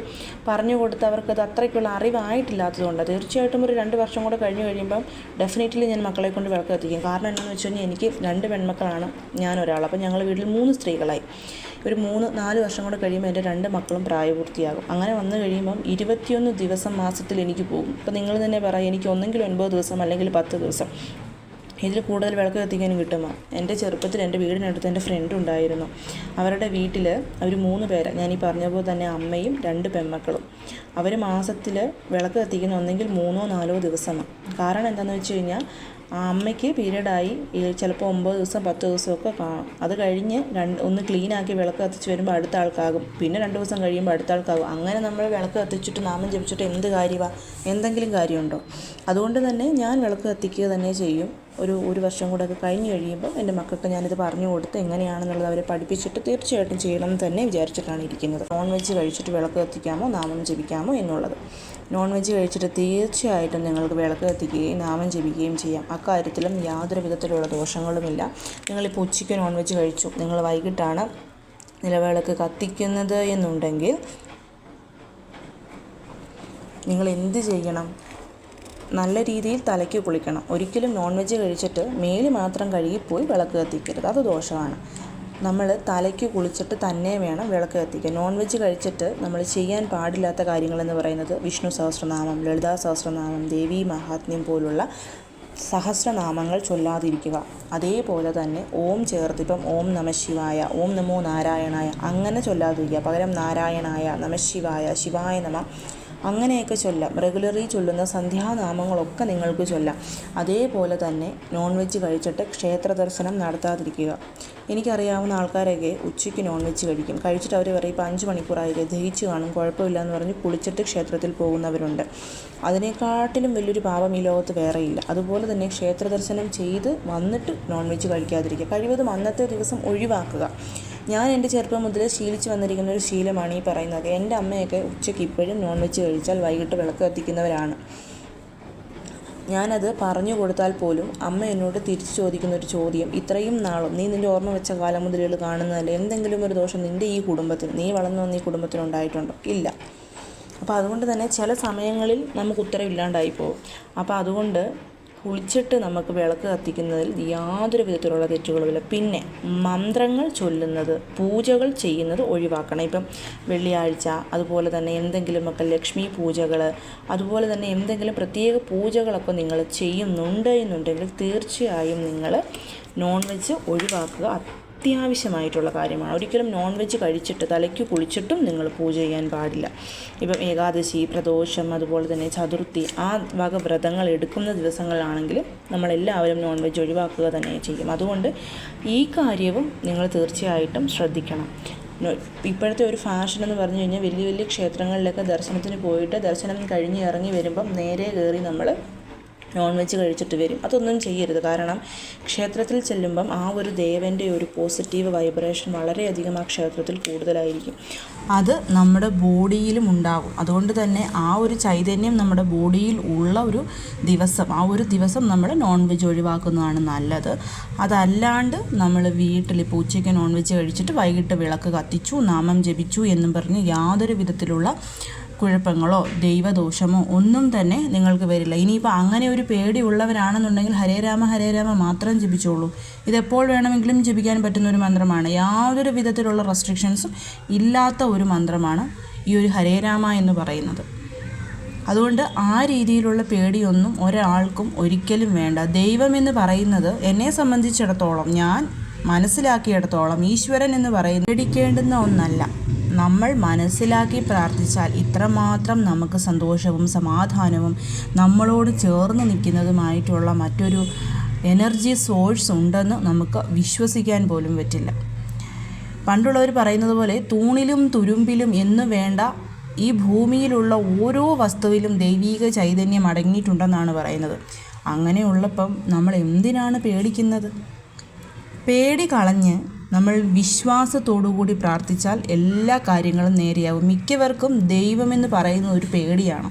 പറഞ്ഞു കൊടുത്ത് അവർക്കത് അത്രയ്ക്കുള്ള അറിവായിട്ടില്ലാത്തതുകൊണ്ട്. തീർച്ചയായിട്ടും ഒരു 2 വർഷം കൂടെ കഴിഞ്ഞ് കഴിയുമ്പം ഡെഫിനറ്റ്ലി ഞാൻ മക്കളെ കൊണ്ട് വിളക്ക് കത്തിക്കും. കാരണം എന്താണെന്ന് വെച്ച് കഴിഞ്ഞാൽ എനിക്ക് 2 പെൺമക്കളാണ്, ഞാനൊരാൾ. അപ്പോൾ ഞങ്ങൾ വീട്ടിൽ 3 സ്ത്രീകളായി. ഒരു 3-4 വർഷം കൂടെ കഴിയുമ്പോൾ എൻ്റെ 2 മക്കളും പ്രായപൂർത്തിയാകും. അങ്ങനെ വന്നു കഴിയുമ്പം 21 ദിവസം മാസത്തിൽ എനിക്ക് പോകും. ഇപ്പോൾ നിങ്ങൾ തന്നെ പറയും എനിക്ക് ഒന്നെങ്കിൽ 9 ദിവസം അല്ലെങ്കിൽ 10 ദിവസം. ഇതിൽ കൂടുതൽ വിളക്ക് കത്തിക്കാനും കിട്ടുമോ? എൻ്റെ ചെറുപ്പത്തിൽ എൻ്റെ വീടിനടുത്ത് എൻ്റെ ഫ്രണ്ട് ഉണ്ടായിരുന്നു. അവരുടെ വീട്ടിൽ അവർ 3 പേര്, ഞാനീ പറഞ്ഞ പോലെ തന്നെ അമ്മയും 2 പെൺമക്കളും. അവർ മാസത്തിൽ വിളക്ക് കത്തിക്കുന്ന ഒന്നെങ്കിൽ 3-4 ദിവസമാണ്. കാരണം എന്താണെന്ന് വെച്ച് കഴിഞ്ഞാൽ ആ അമ്മയ്ക്ക് പീരീഡായി ചിലപ്പോൾ 9 ദിവസം 10 ദിവസമൊക്കെ കാണും. അത് കഴിഞ്ഞ് ഒന്ന് ക്ലീനാക്കി വിളക്ക് കത്തിച്ച് വരുമ്പോൾ അടുത്ത ആൾക്കാകും. പിന്നെ 2 ദിവസം കഴിയുമ്പോൾ അടുത്ത ആൾക്കാകും. അങ്ങനെ നമ്മൾ വിളക്ക് കത്തിച്ചിട്ട് നാമം ജപിച്ചിട്ട് എന്ത് കാര്യമാണ്? എന്തെങ്കിലും കാര്യമുണ്ടോ? അതുകൊണ്ട് തന്നെ ഞാൻ വിളക്ക് കത്തിക്കുക തന്നെ ചെയ്യും. ഒരു വർഷം കൂടെ ഒക്കെ കഴിഞ്ഞ് കഴിയുമ്പോൾ എൻ്റെ മക്കൾക്ക് ഞാനിത് പറഞ്ഞു കൊടുത്ത് എങ്ങനെയാണെന്നുള്ളത് അവരെ പഠിപ്പിച്ചിട്ട് തീർച്ചയായിട്ടും ചെയ്യണം എന്ന് തന്നെ വിചാരിച്ചിട്ടാണ് ഇരിക്കുന്നത്. നോൺ വെജ് കഴിച്ചിട്ട് വിളക്ക് കത്തിക്കാമോ നാമം ജപിക്കാമോ എന്നുള്ളത്. നോൺ വെജ് കഴിച്ചിട്ട് തീർച്ചയായിട്ടും നിങ്ങൾക്ക് വിളക്ക് കത്തിക്കുകയും നാമം ജപിക്കുകയും ചെയ്യാം. അക്കാര്യത്തിലും യാതൊരു വിധത്തിലുള്ള ദോഷങ്ങളുമില്ല. നിങ്ങളിപ്പോൾ ഉച്ചയ്ക്ക് നോൺ വെജ് കഴിച്ചു, നിങ്ങൾ വൈകിട്ടാണ് നിലവിളക്ക് കത്തിക്കുന്നത് എന്നുണ്ടെങ്കിൽ നിങ്ങൾ എന്ത് ചെയ്യണം? നല്ല രീതിയിൽ തലയ്ക്ക് കുളിക്കണം. ഒരിക്കലും നോൺ വെജ് കഴിച്ചിട്ട് മേല് മാത്രം കഴുകിപ്പോയി വിളക്ക് കത്തിക്കരുത്, അത് ദോഷമാണ്. നമ്മൾ തലയ്ക്ക് കുളിച്ചിട്ട് തന്നെ വേണം വിളക്ക് കത്തിക്കാൻ. നോൺ വെജ് കഴിച്ചിട്ട് നമ്മൾ ചെയ്യാൻ പാടില്ലാത്ത കാര്യങ്ങളെന്ന് പറയുന്നത് വിഷ്ണു സഹസ്രനാമം, ലളിതാ സഹസ്രനാമം, ദേവീ മഹാത്മ്യം പോലുള്ള സഹസ്രനാമങ്ങൾ ചൊല്ലാതിരിക്കുക. അതേപോലെ തന്നെ ഓം ചേർത്തിപ്പം ഓം നമഃശിവായ, ഓം നമോ നാരായണായ അങ്ങനെ ചൊല്ലാതിരിക്കുക. പകരം നാരായണായ, നമഃശിവായ, ശിവായ നമ അങ്ങനെയൊക്കെ ചൊല്ലാം. റെഗുലറി ചൊല്ലുന്ന സന്ധ്യാനാമങ്ങളൊക്കെ നിങ്ങൾക്ക് ചൊല്ലാം. അതേപോലെ തന്നെ നോൺ വെജ് കഴിച്ചിട്ട് ക്ഷേത്ര ദർശനം നടത്താതിരിക്കുക. എനിക്കറിയാവുന്ന ആൾക്കാരൊക്കെ ഉച്ചയ്ക്ക് നോൺ വെജ് കഴിച്ചിട്ട് അവർ പറയും ഇപ്പോൾ 5 മണിക്കൂറായില്ലേ, ദഹിച്ച് കാണും, കുഴപ്പമില്ല എന്ന് പറഞ്ഞ് കുളിച്ചിട്ട് ക്ഷേത്രത്തിൽ പോകുന്നവരുണ്ട്. അതിനെക്കാട്ടിലും വലിയൊരു പാപം ഈ ലോകത്ത് വേറെയില്ല. അതുപോലെ തന്നെ ക്ഷേത്ര ദർശനം ചെയ്ത് വന്നിട്ട് നോൺ വെജ് കഴിക്കാതിരിക്കുക. കഴിവതും അന്നത്തെ ദിവസം ഒഴിവാക്കുക. ഞാൻ എൻ്റെ ചെറുപ്പം മുതൽ ശീലിച്ച് വന്നിരിക്കുന്ന ഒരു ശീലമാണ് ഈ പറയുന്നത്. എൻ്റെ അമ്മയൊക്കെ ഉച്ചയ്ക്ക് ഇപ്പോഴും നോൺ വെജ് കഴിച്ചാൽ വൈകിട്ട് വിളക്ക് കത്തിക്കുന്നവരാണ്. ഞാനത് പറഞ്ഞു കൊടുത്താൽ പോലും അമ്മ എന്നോട് തിരിച്ചു ചോദിക്കുന്നൊരു ചോദ്യം, ഇത്രയും നാളും നീ നിൻ്റെ ഓർമ്മ വെച്ച കാലം മുതലുകൾ കാണുന്നതല്ലേ, എന്തെങ്കിലും ഒരു ദോഷം നിൻ്റെ ഈ കുടുംബത്തിൽ, നീ വളർന്നു വന്ന ഈ കുടുംബത്തിനുണ്ടായിട്ടുണ്ടോ? ഇല്ല. അപ്പോൾ അതുകൊണ്ട് തന്നെ ചില സമയങ്ങളിൽ നമുക്ക് ഉത്തരവില്ലാണ്ടായി പോകും. അപ്പോൾ അതുകൊണ്ട് കുളിച്ചിട്ട് നമുക്ക് വിളക്ക് കത്തിക്കുന്നതിൽ യാതൊരു വിധത്തിലുള്ള തെറ്റുകളുമില്ല. പിന്നെ മന്ത്രങ്ങൾ ചൊല്ലുന്നത്, പൂജകൾ ചെയ്യുന്നത് ഒഴിവാക്കണം. ഇപ്പം വെള്ളിയാഴ്ച, അതുപോലെ തന്നെ എന്തെങ്കിലുമൊക്കെ ലക്ഷ്മി പൂജകൾ, അതുപോലെ തന്നെ എന്തെങ്കിലും പ്രത്യേക പൂജകളൊക്കെ നിങ്ങൾ ചെയ്യുന്നുണ്ട് എന്നുണ്ടെങ്കിൽ തീർച്ചയായും നിങ്ങൾ നോൺ വെജ് ഒഴിവാക്കുക. അത്യാവശ്യമായിട്ടുള്ള കാര്യമാണ്. ഒരിക്കലും നോൺ വെജ് കഴിച്ചിട്ട് തലയ്ക്ക് കുളിച്ചിട്ടും നിങ്ങൾ പൂജ ചെയ്യാൻ പാടില്ല. ഇപ്പം ഏകാദശി, പ്രദോഷം, അതുപോലെ തന്നെ ചതുർത്ഥി, ആ വക വ്രതങ്ങൾ എടുക്കുന്ന ദിവസങ്ങളിലാണെങ്കിലും നമ്മളെല്ലാവരും നോൺ വെജ് ഒഴിവാക്കുക തന്നെ ചെയ്യും. അതുകൊണ്ട് ഈ കാര്യവും നിങ്ങൾ തീർച്ചയായിട്ടും ശ്രദ്ധിക്കണം. ഇപ്പോഴത്തെ ഒരു ഫാഷൻ എന്ന് പറഞ്ഞു കഴിഞ്ഞാൽ വലിയ വലിയ ക്ഷേത്രങ്ങളിലൊക്കെ ദർശനത്തിന് പോയിട്ട് ദർശനം കഴിഞ്ഞ് ഇറങ്ങി വരുമ്പം നേരെ കയറി നമ്മൾ നോൺ വെജ് കഴിച്ചിട്ട് വരും. അതൊന്നും ചെയ്യരുത്. കാരണം ക്ഷേത്രത്തിൽ ചെല്ലുമ്പം ആ ഒരു ദേവൻ്റെ ഒരു പോസിറ്റീവ് വൈബ്രേഷൻ വളരെയധികം ആ ക്ഷേത്രത്തിൽ കൂടുതലായിരിക്കും. അത് നമ്മുടെ ബോഡിയിലും ഉണ്ടാകും. അതുകൊണ്ട് തന്നെ ആ ഒരു ചൈതന്യം നമ്മുടെ ബോഡിയിൽ ഉള്ള ഒരു ദിവസം, ആ ഒരു ദിവസം നമ്മൾ നോൺ വെജ് ഒഴിവാക്കുന്നതാണ് നല്ലത്. അതല്ലാണ്ട് നമ്മൾ വീട്ടിൽ ഇപ്പോൾ ഉച്ചയ്ക്ക് നോൺ വെജ് കഴിച്ചിട്ട് വൈകിട്ട് വിളക്ക് കത്തിച്ചു, നാമം ജപിച്ചു എന്നും പറഞ്ഞ് യാതൊരു വിധത്തിലുള്ള കുഴപ്പങ്ങളോ ദൈവദോഷമോ ഒന്നും തന്നെ നിങ്ങൾക്ക് വരില്ല. ഇനിയിപ്പോൾ അങ്ങനെ ഒരു പേടിയുള്ളവരാണെന്നുണ്ടെങ്കിൽ ഹരേ രാമ ഹരേ രാമ മാത്രം ജപിച്ചോളൂ. ഇതെപ്പോൾ വേണമെങ്കിലും ജപിക്കാൻ പറ്റുന്ന ഒരു മന്ത്രമാണ്. യാതൊരു വിധത്തിലുള്ള റെസ്ട്രിക്ഷൻസും ഇല്ലാത്ത ഒരു മന്ത്രമാണ് ഈ ഒരു ഹരേ രാമ എന്ന് പറയുന്നത്. അതുകൊണ്ട് ആ രീതിയിലുള്ള പേടിയൊന്നും ഒരാൾക്കും ഒരിക്കലും വേണ്ട. ദൈവമെന്ന് പറയുന്നത് എന്നെ സംബന്ധിച്ചിടത്തോളം, ഞാൻ മനസ്സിലാക്കിയിടത്തോളം, ഈശ്വരൻ എന്ന് പറയുന്നത് പേടിക്കേണ്ടുന്ന ഒന്നല്ല. നമ്മൾ മനസ്സിലാക്കി പ്രാർത്ഥിച്ചാൽ ഇത്രമാത്രം നമുക്ക് സന്തോഷവും സമാധാനവും നമ്മളോട് ചേർന്ന് നിൽക്കുന്നതുമായിട്ടുള്ള മറ്റൊരു എനർജി സോഴ്സ് ഉണ്ടെന്ന് നമുക്ക് വിശ്വസിക്കാൻ പോലും പറ്റില്ല. പണ്ടുള്ളവർ പറയുന്നത് പോലെ തൂണിലും തുരുമ്പിലും എന്ന് വേണ്ട, ഈ ഭൂമിയിലുള്ള ഓരോ വസ്തുവിലും ദൈവീക ചൈതന്യം അടങ്ങിയിട്ടുണ്ടെന്നാണ് പറയുന്നത്. അങ്ങനെയുള്ളപ്പം നമ്മൾ എന്തിനാണ് പേടിക്കുന്നത്? പേടി കളഞ്ഞ് നമ്മൾ വിശ്വാസത്തോടുകൂടി പ്രാർത്ഥിച്ചാൽ എല്ലാ കാര്യങ്ങളും നേരെയാവും. മിക്കവർക്കും ദൈവമെന്ന് പറയുന്ന ഒരു പേടിയാണ്.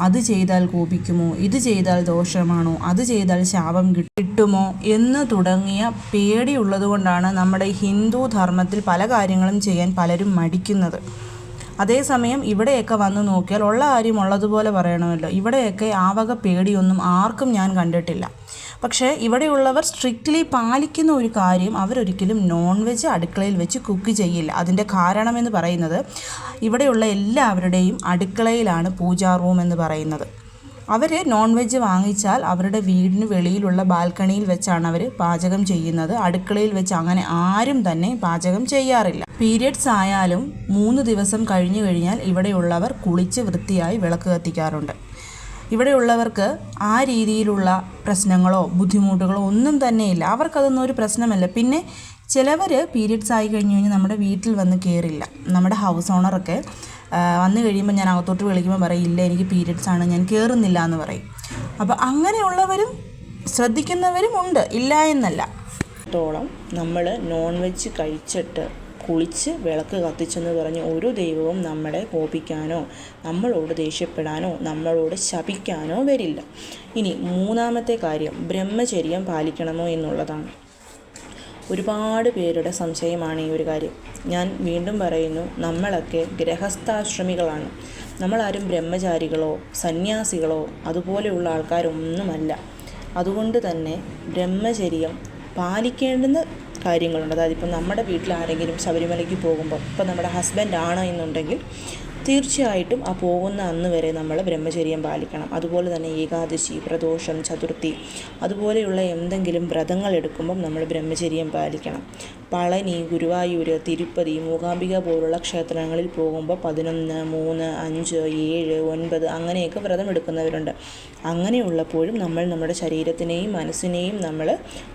അത് ചെയ്താൽ കോപിക്കുമോ, ഇത് ചെയ്താൽ ദോഷമാണോ, അത് ചെയ്താൽ ശാപം കിട്ടുമോ എന്ന് തുടങ്ങിയ പേടിയുള്ളത് കൊണ്ടാണ് നമ്മുടെ ഹിന്ദു ധർമ്മത്തിൽ പല കാര്യങ്ങളും ചെയ്യാൻ പലരും മടിക്കുന്നത്. അതേസമയം ഇവിടെയൊക്കെ വന്ന് നോക്കിയാൽ ഉള്ള കാര്യം ഉള്ളതുപോലെ പറയണമല്ലോ. ഇവിടെയൊക്കെ ആ വക പേടിയൊന്നും ആർക്കും ഞാൻ കണ്ടിട്ടില്ല. പക്ഷേ ഇവിടെയുള്ളവർ സ്ട്രിക്റ്റ്ലി പാലിക്കുന്ന ഒരു കാര്യം, അവരൊരിക്കലും നോൺ വെജ് അടുക്കളയിൽ വെച്ച് കുക്ക് ചെയ്യില്ല. അതിൻ്റെ കാരണമെന്ന് പറയുന്നത് ഇവിടെയുള്ള എല്ലാവരുടെയും അടുക്കളയിലാണ് പൂജാ റൂം എന്ന് പറയുന്നത്. അവർ നോൺ വെജ് വാങ്ങിച്ചാൽ അവരുടെ വീടിന് വെളിയിലുള്ള ബാൽക്കണിയിൽ വെച്ചാണ് അവർ പാചകം ചെയ്യുന്നത്. അടുക്കളയിൽ വെച്ച് അങ്ങനെ ആരും തന്നെ പാചകം ചെയ്യാറില്ല. പീരിയഡ്സ് ആയാലും 3 ദിവസം കഴിഞ്ഞു കഴിഞ്ഞാൽ ഇവിടെയുള്ളവർ കുളിച്ച് വൃത്തിയായി വിളക്ക് കത്തിക്കാറുണ്ട്. ഇവിടെയുള്ളവർക്ക് ആ രീതിയിലുള്ള പ്രശ്നങ്ങളോ ബുദ്ധിമുട്ടുകളോ ഒന്നും തന്നെയില്ല. അവർക്കതൊന്നും ഒരു പ്രശ്നമല്ല. പിന്നെ ചിലവർ പീരിയഡ്സ് ആയി കഴിഞ്ഞ് കഴിഞ്ഞാൽ നമ്മുടെ വീട്ടിൽ വന്ന് കയറില്ല. നമ്മുടെ ഹൗസ് ഓണറൊക്കെ വന്നു കഴിയുമ്പോൾ ഞാൻ അകത്തോട്ട് വിളിക്കുമ്പോൾ പറയും, ഇല്ല എനിക്ക് പീരിയഡ്സ് ആണ്, ഞാൻ കയറുന്നില്ല എന്ന് പറയും. അപ്പോൾ അങ്ങനെയുള്ളവരും ശ്രദ്ധിക്കുന്നവരും ഉണ്ട്, ഇല്ല എന്നല്ല. ത്തോളം നമ്മൾ നോൺ വെജ് കഴിച്ചിട്ട് കുളിച്ച് വിളക്ക് കത്തിച്ചെന്ന് പറഞ്ഞ് ഒരു ദൈവവും നമ്മളെ കോപിക്കാനോ നമ്മളോട് ദേഷ്യപ്പെടാനോ നമ്മളോട് ശപിക്കാനോ വരില്ല. ഇനി 3ാമത്തെ കാര്യം, ബ്രഹ്മചര്യം പാലിക്കണമോ എന്നുള്ളതാണ്. ഒരുപാട് പേരുടെ സംശയമാണ് ഈ ഒരു കാര്യം. ഞാൻ വീണ്ടും പറയുന്നു, നമ്മളൊക്കെ ഗൃഹസ്ഥാശ്രമികളാണ്. നമ്മളാരും ബ്രഹ്മചാരികളോ സന്യാസികളോ അതുപോലെയുള്ള ആൾക്കാരൊന്നുമല്ല. അതുകൊണ്ട് തന്നെ ബ്രഹ്മചര്യം പാലിക്കേണ്ടുന്ന കാര്യങ്ങളുണ്ട്. അതായത് ഇപ്പം നമ്മുടെ വീട്ടിൽ ആരെങ്കിലും ശബരിമലയ്ക്ക് പോകുമ്പോൾ, ഇപ്പം നമ്മുടെ ഹസ്ബൻഡ് ആണ് എന്നുണ്ടെങ്കിൽ തീർച്ചയായിട്ടും ആ പോകുന്ന അന്ന് വരെ നമ്മൾ ബ്രഹ്മചര്യം പാലിക്കണം. അതുപോലെ തന്നെ ഏകാദശി, പ്രദോഷം, ചതുർത്ഥി അതുപോലെയുള്ള എന്തെങ്കിലും വ്രതങ്ങൾ എടുക്കുമ്പം നമ്മൾ ബ്രഹ്മചര്യം പാലിക്കണം. പളനി, ഗുരുവായൂർ, തിരുപ്പതി, മൂകാംബിക പോലുള്ള ക്ഷേത്രങ്ങളിൽ പോകുമ്പോൾ 11, 3, 5, 7, 9 അങ്ങനെയൊക്കെ വ്രതം എടുക്കുന്നവരുണ്ട്. അങ്ങനെയുള്ളപ്പോഴും നമ്മൾ നമ്മുടെ ശരീരത്തിനെയും മനസ്സിനെയും നമ്മൾ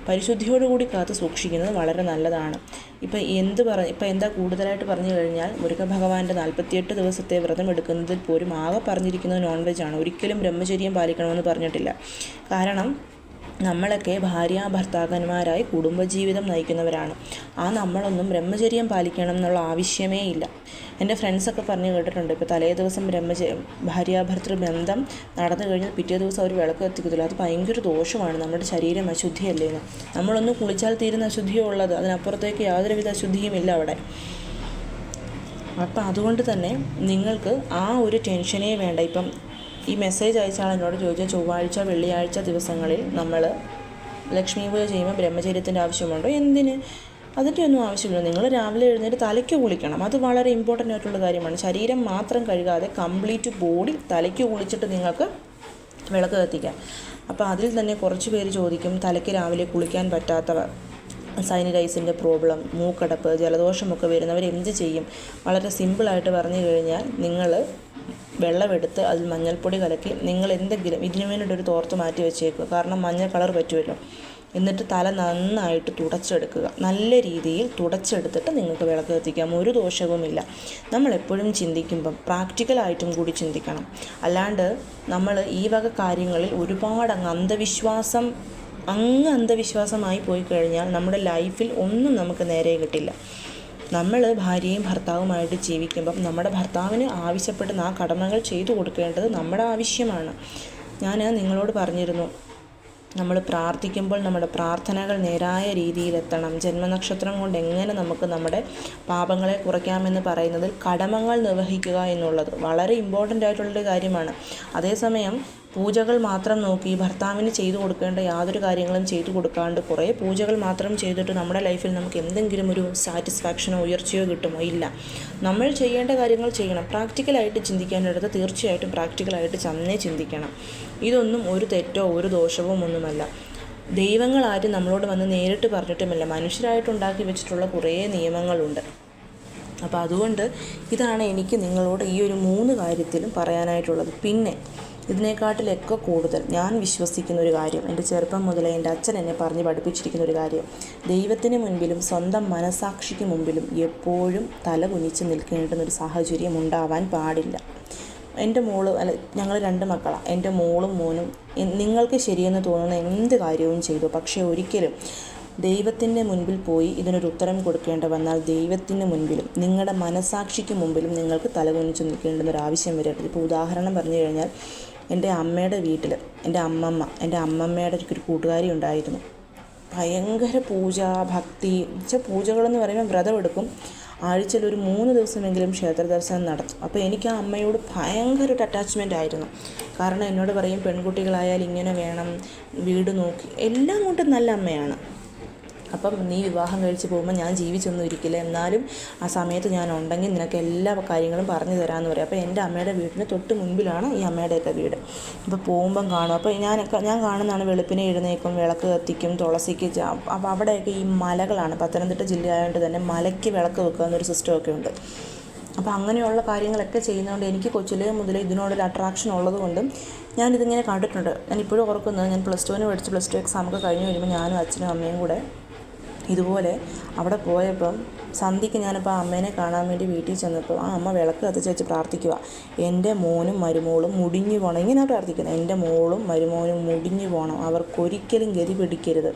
പരിശുദ്ധിയോടുകൂടി കാത്ത് സൂക്ഷിക്കുന്നത് വളരെ നല്ലതാണ്. ഇപ്പം എന്താ കൂടുതലായിട്ട് പറഞ്ഞു കഴിഞ്ഞാൽ, മുരുക ഭഗവാന്റെ 48 ദിവസത്തെ വ്രതം എടുക്കുന്നതിൽ പോലും ആകെ പറഞ്ഞിരിക്കുന്നത് നോൺ വെജാണ്. ഒരിക്കലും ബ്രഹ്മചര്യം പാലിക്കണമെന്ന് പറഞ്ഞിട്ടില്ല. കാരണം നമ്മളൊക്കെ ഭാര്യാഭർത്താക്കന്മാരായി കുടുംബജീവിതം നയിക്കുന്നവരാണ്. നമ്മളൊന്നും ബ്രഹ്മചര്യം പാലിക്കണം എന്നുള്ള ആവശ്യമേ ഇല്ല. എൻ്റെ ഫ്രണ്ട്സൊക്കെ പറഞ്ഞു കേട്ടിട്ടുണ്ട്, ഇപ്പോൾ തലേ ദിവസം ഭാര്യാഭർത്തൃ ബന്ധം നടന്നു കഴിഞ്ഞാൽ പിറ്റേ ദിവസം അവർ വിളക്ക് കത്തിക്കത്തില്ല. അത് ഭയങ്കര ദോഷമാണ്, നമ്മുടെ ശരീരം അശുദ്ധിയല്ലേ എന്ന്. നമ്മളൊന്ന് കുളിച്ചാൽ തീരുന്ന അശുദ്ധിയോ ഉള്ളത്, അതിനപ്പുറത്തേക്ക് യാതൊരുവിധ അശുദ്ധിയും ഇല്ല അവിടെ. അപ്പം അതുകൊണ്ട് തന്നെ നിങ്ങൾക്ക് ആ ഒരു ടെൻഷനേ വേണ്ട. ഇപ്പം ഈ മെസ്സേജ് അയച്ചാൽ എന്നോട് ചോദിച്ചാൽ ചൊവ്വാഴ്ച വെള്ളിയാഴ്ച ദിവസങ്ങളിൽ നമ്മൾ ലക്ഷ്മി പൂജ ചെയ്യുമ്പോൾ ബ്രഹ്മചര്യത്തിൻ്റെ ആവശ്യമുണ്ടോ? എന്തിന്? അതിൻ്റെ ഒന്നും ആവശ്യമില്ല. നിങ്ങൾ രാവിലെ എഴുന്നേറ്റ് തലയ്ക്ക് കുളിക്കണം. അത് വളരെ ഇമ്പോർട്ടൻ്റ് ആയിട്ടുള്ള കാര്യമാണ്. ശരീരം മാത്രം കഴുകാതെ കംപ്ലീറ്റ് ബോഡി തലയ്ക്ക് കുളിച്ചിട്ട് നിങ്ങൾക്ക് വിളക്ക് കത്തിക്കാം. അപ്പോൾ അതിൽ തന്നെ കുറച്ച് പേര് ചോദിക്കും, തലയ്ക്ക് രാവിലെ കുളിക്കാൻ പറ്റാത്തവർ സൈനറൈസിൻ്റെ പ്രോബ്ലം, മൂക്കടപ്പ്, ജലദോഷമൊക്കെ വരുന്നവർ എന്ത് ചെയ്യും? വളരെ സിമ്പിളായിട്ട് പറഞ്ഞു കഴിഞ്ഞാൽ, നിങ്ങൾ വെള്ളമെടുത്ത് അതിൽ മഞ്ഞൾപ്പൊടി കലക്കി നിങ്ങൾ എന്തെങ്കിലും ഇതിനു വേണ്ടിയിട്ടൊരു തോർത്ത് മാറ്റി വെച്ചേക്കുക. കാരണം മഞ്ഞ കളർ പറ്റുമല്ലോ. എന്നിട്ട് തല നന്നായിട്ട് തുടച്ചെടുക്കുക. നല്ല രീതിയിൽ തുടച്ചെടുത്തിട്ട് നിങ്ങൾക്ക് വിളക്ക് കത്തിക്കാം. ഒരു ദോഷവുമില്ല. നമ്മളെപ്പോഴും ചിന്തിക്കുമ്പം പ്രാക്ടിക്കലായിട്ടും കൂടി ചിന്തിക്കണം. അല്ലാണ്ട് നമ്മൾ ഈ വക കാര്യങ്ങളിൽ ഒരുപാട് അന്ധവിശ്വാസമായി പോയി കഴിഞ്ഞാൽ നമ്മുടെ ലൈഫിൽ ഒന്നും നമുക്ക് നേരെ കിട്ടില്ല. നമ്മൾ ഭാര്യയും ഭർത്താവുമായിട്ട് ജീവിക്കുമ്പം നമ്മുടെ ഭർത്താവിന് ആവശ്യപ്പെടുന്ന ആ കടമകൾ ചെയ്തു കൊടുക്കേണ്ടത് നമ്മുടെ ആവശ്യമാണ്. ഞാൻ നിങ്ങളോട് പറഞ്ഞിരുന്നു, നമ്മൾ പ്രാർത്ഥിക്കുമ്പോൾ നമ്മുടെ പ്രാർത്ഥനകൾ നേരായ രീതിയിലെത്തണം. ജന്മനക്ഷത്രം കൊണ്ട് എങ്ങനെ നമുക്ക് നമ്മുടെ പാപങ്ങളെ കുറയ്ക്കാമെന്ന് പറയുന്നതിൽ കടമകൾ നിർവഹിക്കുക എന്നുള്ളത് വളരെ ഇമ്പോർട്ടൻ്റ് ആയിട്ടുള്ളൊരു കാര്യമാണ്. അതേസമയം പൂജകൾ മാത്രം നോക്കി ഭർത്താവിന് ചെയ്തു കൊടുക്കേണ്ട യാതൊരു കാര്യങ്ങളും ചെയ്തു കൊടുക്കാണ്ട് കുറേ പൂജകൾ മാത്രം ചെയ്തിട്ട് നമ്മുടെ ലൈഫിൽ നമുക്ക് എന്തെങ്കിലും ഒരു സാറ്റിസ്ഫാക്ഷനോ ഉയർച്ചയോ കിട്ടുമോ? ഇല്ല. നമ്മൾ ചെയ്യേണ്ട കാര്യങ്ങൾ ചെയ്യണം. പ്രാക്ടിക്കലായിട്ട് ചിന്തിക്കാനെടുത്ത് തീർച്ചയായിട്ടും പ്രാക്ടിക്കലായിട്ട് തന്നെ ചിന്തിക്കണം. ഇതൊന്നും ഒരു തെറ്റോ ഒരു ദോഷവും ഒന്നുമല്ല. ദൈവങ്ങൾ ആരും നമ്മളോട് വന്ന് നേരിട്ട് പറഞ്ഞിട്ടുമില്ല. മനുഷ്യരായിട്ടുണ്ടാക്കി വെച്ചിട്ടുള്ള കുറേ നിയമങ്ങളുണ്ട്. അപ്പോൾ അതുകൊണ്ട് ഇതാണ് എനിക്ക് നിങ്ങളോട് ഈ ഒരു 3 കാര്യത്തിലും പറയാനായിട്ടുള്ളത്. പിന്നെ ഇതിനെക്കാട്ടിലൊക്കെ കൂടുതൽ ഞാൻ വിശ്വസിക്കുന്ന ഒരു കാര്യം, എൻ്റെ ചെറുപ്പം മുതലേ എൻ്റെ അച്ഛൻ എന്നെ പറഞ്ഞ് പഠിപ്പിച്ചിരിക്കുന്ന ഒരു കാര്യം, ദൈവത്തിന് മുൻപിലും സ്വന്തം മനസാക്ഷിക്ക് മുമ്പിലും എപ്പോഴും തല കുനിച്ച് നിൽക്കേണ്ടുന്നൊരു സാഹചര്യം ഉണ്ടാവാൻ പാടില്ല. എൻ്റെ ഞങ്ങൾ 2 മക്കളാണ്. എൻ്റെ മോളും മോനും നിങ്ങൾക്ക് ശരിയെന്ന് തോന്നുന്ന എന്ത് കാര്യവും ചെയ്തു. പക്ഷേ ഒരിക്കലും ദൈവത്തിൻ്റെ മുൻപിൽ പോയി ഇതിനൊരു ഉത്തരം കൊടുക്കേണ്ട വന്നാൽ ദൈവത്തിന് മുൻപിലും നിങ്ങളുടെ മനസാക്ഷിക്ക് മുമ്പിലും നിങ്ങൾക്ക് തലകുനിച്ച് നിൽക്കേണ്ടുന്നൊരാവശ്യം വരരുത്. ഇപ്പോൾ ഉദാഹരണം പറഞ്ഞു കഴിഞ്ഞാൽ, എൻ്റെ അമ്മയുടെ വീട്ടിൽ എൻ്റെ അമ്മമ്മയുടെ ഒരു കൂട്ടുകാരി ഉണ്ടായിരുന്നു. ഭയങ്കര പൂജ, ഭക്തി. പൂജകളെന്ന് പറയുമ്പോൾ വ്രതം എടുക്കും. ആഴ്ചയിൽ ഒരു 3 ദിവസമെങ്കിലും ക്ഷേത്ര ദർശനം നടത്തും. അപ്പോൾ എനിക്ക് ആ അമ്മയോട് ഭയങ്കര ഒരു അറ്റാച്ച്മെൻ്റ് ആയിരുന്നു. കാരണം എന്നോട് പറയും, പെൺകുട്ടികളായാൽ ഇങ്ങനെ വേണം, വീട് നോക്കി, എല്ലാം കൊണ്ടും നല്ല അമ്മയാണ്. അപ്പം നീ വിവാഹം കഴിച്ച് പോകുമ്പോൾ ഞാൻ ജീവിച്ചൊന്നും ഇരിക്കില്ല, എന്നാലും ആ സമയത്ത് ഞാൻ ഉണ്ടെങ്കിൽ നിനക്ക് എല്ലാ കാര്യങ്ങളും പറഞ്ഞു തരാമെന്ന് പറയും. അപ്പോൾ എൻ്റെ അമ്മയുടെ വീടിന് തൊട്ട് മുൻപിലാണ് ഈ അമ്മയുടെയൊക്കെ വീട്. അപ്പോൾ പോകുമ്പം കാണും. അപ്പോൾ ഞാൻ കാണുന്നതാണ്, വെളുപ്പിനെ എഴുന്നേക്കും, വിളക്ക് കത്തിക്കും, തുളസിക്ക്. അപ്പോൾ അവിടെയൊക്കെ ഈ മലകളാണ്, പത്തനംതിട്ട ജില്ലയായതുകൊണ്ട് തന്നെ മലയ്ക്ക് വിളക്ക് വെക്കുക എന്നൊരു സിസ്റ്റമൊക്കെ ഉണ്ട്. അപ്പോൾ അങ്ങനെയുള്ള കാര്യങ്ങളൊക്കെ ചെയ്യുന്നതുകൊണ്ട് എനിക്ക് കൊച്ചിലേ മുതലേ ഇതിനോടൊരു അട്രാക്ഷൻ ഉള്ളതുകൊണ്ടും ഞാനിതിങ്ങനെ കണ്ടിട്ടുണ്ട്. ഞാനിപ്പോഴും ഓർക്കുന്നത്, ഞാൻ +2 പഠിച്ച് +2 എക്സാമൊക്കെ കഴിഞ്ഞ് വരുമ്പോൾ ഞാനും അച്ഛനും അമ്മയും കൂടെ ഇതുപോലെ അവിടെ പോയപ്പം സന്ധ്യയ്ക്ക് ഞാനിപ്പോൾ ആ അമ്മേനെ കാണാൻ വേണ്ടി വീട്ടിൽ ചെന്നപ്പോൾ ആ അമ്മ വിളക്ക് കത്തിച്ച് വെച്ച് പ്രാർത്ഥിക്കുക, എൻ്റെ മോനും മരുമോളും മുടിഞ്ഞു പോകണം. ഇങ്ങനെയാണ് പ്രാർത്ഥിക്കുന്നത്, എൻ്റെ മോളും മരുമോനും മുടിഞ്ഞു പോകണം, അവർക്കൊരിക്കലും ഗതി പിടിക്കരുത്,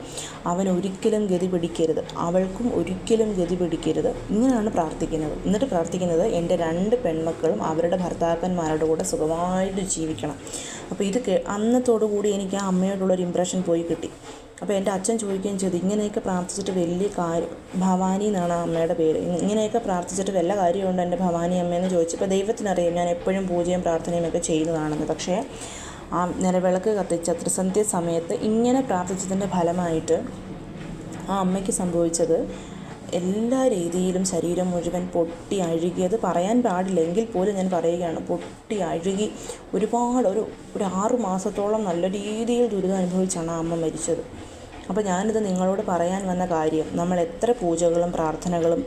അവനൊരിക്കലും ഗതി പിടിക്കരുത്, അവൾക്കും ഒരിക്കലും ഗതി പിടിക്കരുത്. ഇങ്ങനെയാണ് പ്രാർത്ഥിക്കുന്നത്. എന്നിട്ട് പ്രാർത്ഥിക്കുന്നത്, എൻ്റെ 2 പെൺമക്കളും അവരുടെ ഭർത്താക്കന്മാരുടെ കൂടെ സുഖമായിട്ട് ജീവിക്കണം. അപ്പോൾ ഇത് അന്നത്തോടു കൂടി എനിക്ക് ആ അമ്മയോടുള്ളൊരു ഇമ്പ്രഷൻ പോയി കിട്ടി. അപ്പോൾ എൻ്റെ അച്ഛൻ ചോദിക്കുകയും ചെയ്തു, ഇങ്ങനെയൊക്കെ പ്രാർത്ഥിച്ചിട്ട് വലിയ കാര്യം, ഭവാനി എന്നാണ് ആ അമ്മയുടെ പേര്, ഇങ്ങനെയൊക്കെ പ്രാർത്ഥിച്ചിട്ട് വല്ല കാര്യമുണ്ട് എൻ്റെ ഭവാനി അമ്മയെന്ന് ചോദിച്ചപ്പോൾ ദൈവത്തിനറിയാം ഞാൻ എപ്പോഴും പൂജയും പ്രാർത്ഥനയും ഒക്കെ ചെയ്യുന്നതാണെന്ന്. പക്ഷേ ആ നിലവിളക്ക് കത്തിച്ച ത്രിസന്ധ്യ സമയത്ത് ഇങ്ങനെ പ്രാർത്ഥിച്ചതിൻ്റെ ഫലമായിട്ട് ആ അമ്മയ്ക്ക് സംഭവിച്ചത് എല്ലാ രീതിയിലും ശരീരം മുഴുവൻ പൊട്ടി അഴുകിയത് പറയാൻ പാടില്ല, എങ്കിൽ പോലും ഞാൻ പറയുകയാണ്, പൊട്ടി അഴുകി ഒരുപാട് ഒരു 6 മാസത്തോളം നല്ല രീതിയിൽ ദുരിതം അനുഭവിച്ചാണ് ആ അമ്മ മരിച്ചത്. അപ്പോൾ ഞാനിത് നിങ്ങളോട് പറയാൻ വന്ന കാര്യം, നമ്മൾ എത്ര പൂജകളും പ്രാർത്ഥനകളും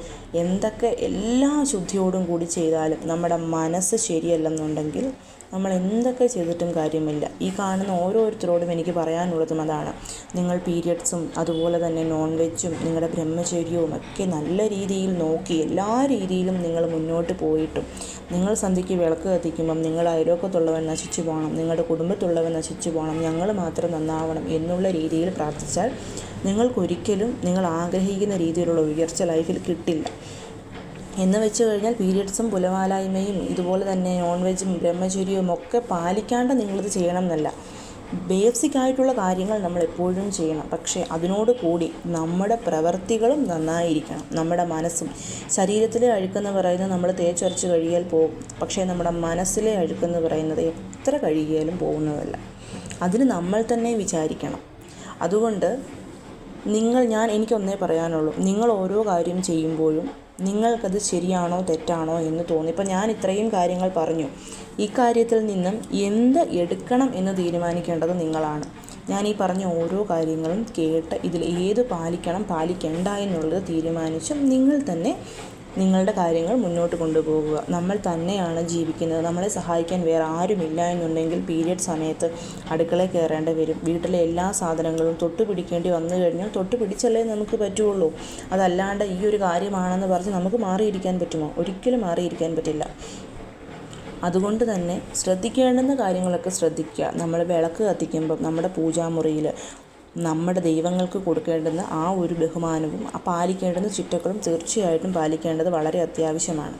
എന്തൊക്കെ എല്ലാ ശുദ്ധിയോടും കൂടി ചെയ്താലും നമ്മുടെ മനസ്സ് ശരിയല്ലെന്നുണ്ടെങ്കിൽ നമ്മൾ എന്തൊക്കെ ചെയ്തിട്ടും കാര്യമില്ല. ഈ കാണുന്ന ഓരോരുത്തരോടും എനിക്ക് പറയാനുള്ളതും അതാണ്. നിങ്ങൾ പീരിയഡ്സും അതുപോലെ തന്നെ നോൺ വെജും നിങ്ങളുടെ ബ്രഹ്മചര്യവും ഒക്കെ നല്ല രീതിയിൽ നോക്കി എല്ലാ രീതിയിലും നിങ്ങൾ മുന്നോട്ട് പോയിട്ടും നിങ്ങൾ സന്ധ്യയ്ക്ക് വിളക്ക് കത്തിക്കുമ്പം നിങ്ങൾ അയലോക്കത്തുള്ളവൻ നശിച്ചു പോകണം, നിങ്ങളുടെ കുടുംബത്തുള്ളവൻ നശിച്ചു പോകണം, ഞങ്ങൾ മാത്രം നന്നാവണം എന്നുള്ള രീതിയിൽ പ്രാർത്ഥിച്ചാൽ നിങ്ങൾക്കൊരിക്കലും നിങ്ങൾ ആഗ്രഹിക്കുന്ന രീതിയിലുള്ള ഉയർച്ച ലൈഫിൽ കിട്ടില്ല. എന്ന് വെച്ച് കഴിഞ്ഞാൽ പീരിയഡ്സും പുലവാലായ്മയും ഇതുപോലെ തന്നെ നോൺ വെജും ബ്രഹ്മചര്യവും ഒക്കെ പാലിക്കാണ്ട് നിങ്ങളിത് ചെയ്യണം എന്നല്ല. ബേസിക് ആയിട്ടുള്ള കാര്യങ്ങൾ നമ്മൾ എപ്പോഴും ചെയ്യണം. പക്ഷേ അതിനോട് കൂടി നമ്മുടെ പ്രവൃത്തികളും നന്നായിരിക്കണം. നമ്മുടെ മനസ്സും ശരീരത്തിലെ അഴുക്കെന്ന് പറയുന്നത് നമ്മൾ തേച്ചൊരച്ച് കഴുകിയാൽ പോകും. പക്ഷേ നമ്മുടെ മനസ്സിലെ അഴുക്കെന്ന് പറയുന്നത് എത്ര കഴുകിയാലും പോകുന്നതല്ല. അതിന് നമ്മൾ തന്നെ വിചാരിക്കണം. അതുകൊണ്ട് എനിക്കൊന്നേ പറയാനുള്ളൂ, നിങ്ങൾ ഓരോ കാര്യം ചെയ്യുമ്പോഴും നിങ്ങൾക്കത് ശരിയാണോ തെറ്റാണോ എന്ന് തോന്നി. ഇപ്പം ഞാൻ ഇത്രയും കാര്യങ്ങൾ പറഞ്ഞു, ഈ കാര്യത്തിൽ നിന്നും എന്ത് എടുക്കണം എന്ന് തീരുമാനിക്കേണ്ടത് നിങ്ങളാണ്. ഞാൻ ഈ പറഞ്ഞ ഓരോ കാര്യങ്ങളും കേട്ട് ഇതിൽ ഏത് പാലിക്കണം പാലിക്കേണ്ട എന്നുള്ളത് തീരുമാനിച്ചും നിങ്ങൾ തന്നെ നിങ്ങളുടെ കാര്യങ്ങൾ മുന്നോട്ട് കൊണ്ടുപോകുക. നമ്മൾ തന്നെയാണ് ജീവിക്കുന്നത്. നമ്മളെ സഹായിക്കാൻ വേറെ ആരുമില്ല എന്നുണ്ടെങ്കിൽ പീരിയഡ് സമയത്ത് അടുക്കളയിൽ കയറേണ്ടി വരും. വീട്ടിലെ എല്ലാ സാധനങ്ങളും തൊട്ട് പിടിക്കേണ്ടി വന്നു കഴിഞ്ഞാൽ തൊട്ട് പിടിച്ചല്ലേ നമുക്ക് പറ്റുള്ളൂ. അതല്ലാണ്ട് ഈ ഒരു കാര്യമാണെന്ന് പറഞ്ഞ് നമുക്ക് മാറിയിരിക്കാൻ പറ്റുമോ? ഒരിക്കലും മാറിയിരിക്കാൻ പറ്റില്ല. അതുകൊണ്ട് തന്നെ ശ്രദ്ധിക്കേണ്ടുന്ന കാര്യങ്ങളൊക്കെ ശ്രദ്ധിക്കുക. നമ്മൾ വിളക്ക് കത്തിക്കുമ്പം നമ്മുടെ പൂജാമുറിയിൽ നമ്മുടെ ദൈവങ്ങൾക്ക് കൊടുക്കേണ്ടുന്ന ആ ഒരു ബഹുമാനവും പാലിക്കേണ്ടുന്ന ചിട്ടകളും തീർച്ചയായിട്ടും പാലിക്കേണ്ടത് വളരെ അത്യാവശ്യമാണ്.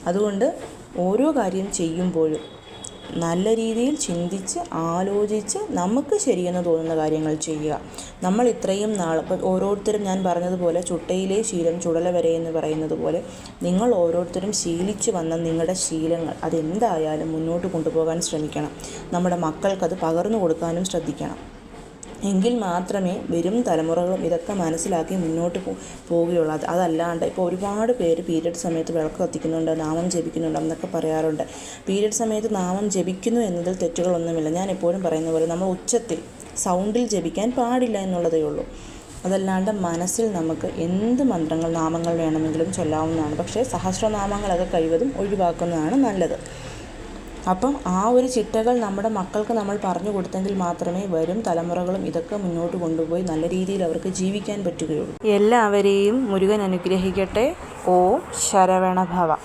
അതുകൊണ്ട് ഓരോ കാര്യം ചെയ്യുമ്പോഴും നല്ല രീതിയിൽ ചിന്തിച്ച് ആലോചിച്ച് നമുക്ക് ശരിയെന്ന് തോന്നുന്ന കാര്യങ്ങൾ ചെയ്യുക. നമ്മൾ ഇത്രയും നാൾ ഇപ്പം ഓരോരുത്തരും ഞാൻ പറഞ്ഞതുപോലെ ചുട്ടയിലെ ശീലം ചുടല വരെ എന്ന് പറയുന്നത് പോലെ നിങ്ങൾ ഓരോരുത്തരും ശീലിച്ചു വന്ന നിങ്ങളുടെ ശീലങ്ങൾ അതെന്തായാലും മുന്നോട്ട് കൊണ്ടുപോകാൻ ശ്രമിക്കണം. നമ്മുടെ മക്കൾക്കത് പകർന്നു കൊടുക്കാനും ശ്രദ്ധിക്കണം. എങ്കിൽ മാത്രമേ വരും തലമുറകളും ഇതൊക്കെ മനസ്സിലാക്കി മുന്നോട്ട് പോവുകയുള്ളൂ. അതല്ലാണ്ട് ഇപ്പോൾ ഒരുപാട് പേര് പീരിയഡ് സമയത്ത് വിളക്ക് കത്തിക്കുന്നുണ്ട്, നാമം ജപിക്കുന്നുണ്ട് എന്നൊക്കെ പറയാറുണ്ട്. പീരിയഡ് സമയത്ത് നാമം ജപിക്കുന്നു എന്നതിൽ തെറ്റുകളൊന്നുമില്ല. ഞാൻ എപ്പോഴും പറയുന്ന പോലെ നമ്മൾ ഉച്ചത്തിൽ സൗണ്ടിൽ ജപിക്കാൻ പാടില്ല എന്നുള്ളതേ ഉള്ളൂ. അതല്ലാണ്ട് മനസ്സിൽ നമുക്ക് എന്ത് മന്ത്രങ്ങൾ നാമങ്ങൾ വേണമെങ്കിലും ചൊല്ലാവുന്നതാണ്. പക്ഷേ സഹസ്രനാമങ്ങളൊക്കെ കഴിവതും ഒഴിവാക്കുന്നതാണ് നല്ലത്. അപ്പം ആ ഒരു ചിട്ടകൾ നമ്മുടെ മക്കൾക്ക് നമ്മൾ പറഞ്ഞു കൊടുത്തെങ്കിൽ മാത്രമേ വരും തലമുറകളും ഇതൊക്കെ മുന്നോട്ട് കൊണ്ടുപോയി നല്ല രീതിയിൽ അവർക്ക് ജീവിക്കാൻ പറ്റുകയുള്ളൂ. എല്ലാവരെയും മുരുകൻ അനുഗ്രഹിക്കട്ടെ. ഓം ശരവണഭവ.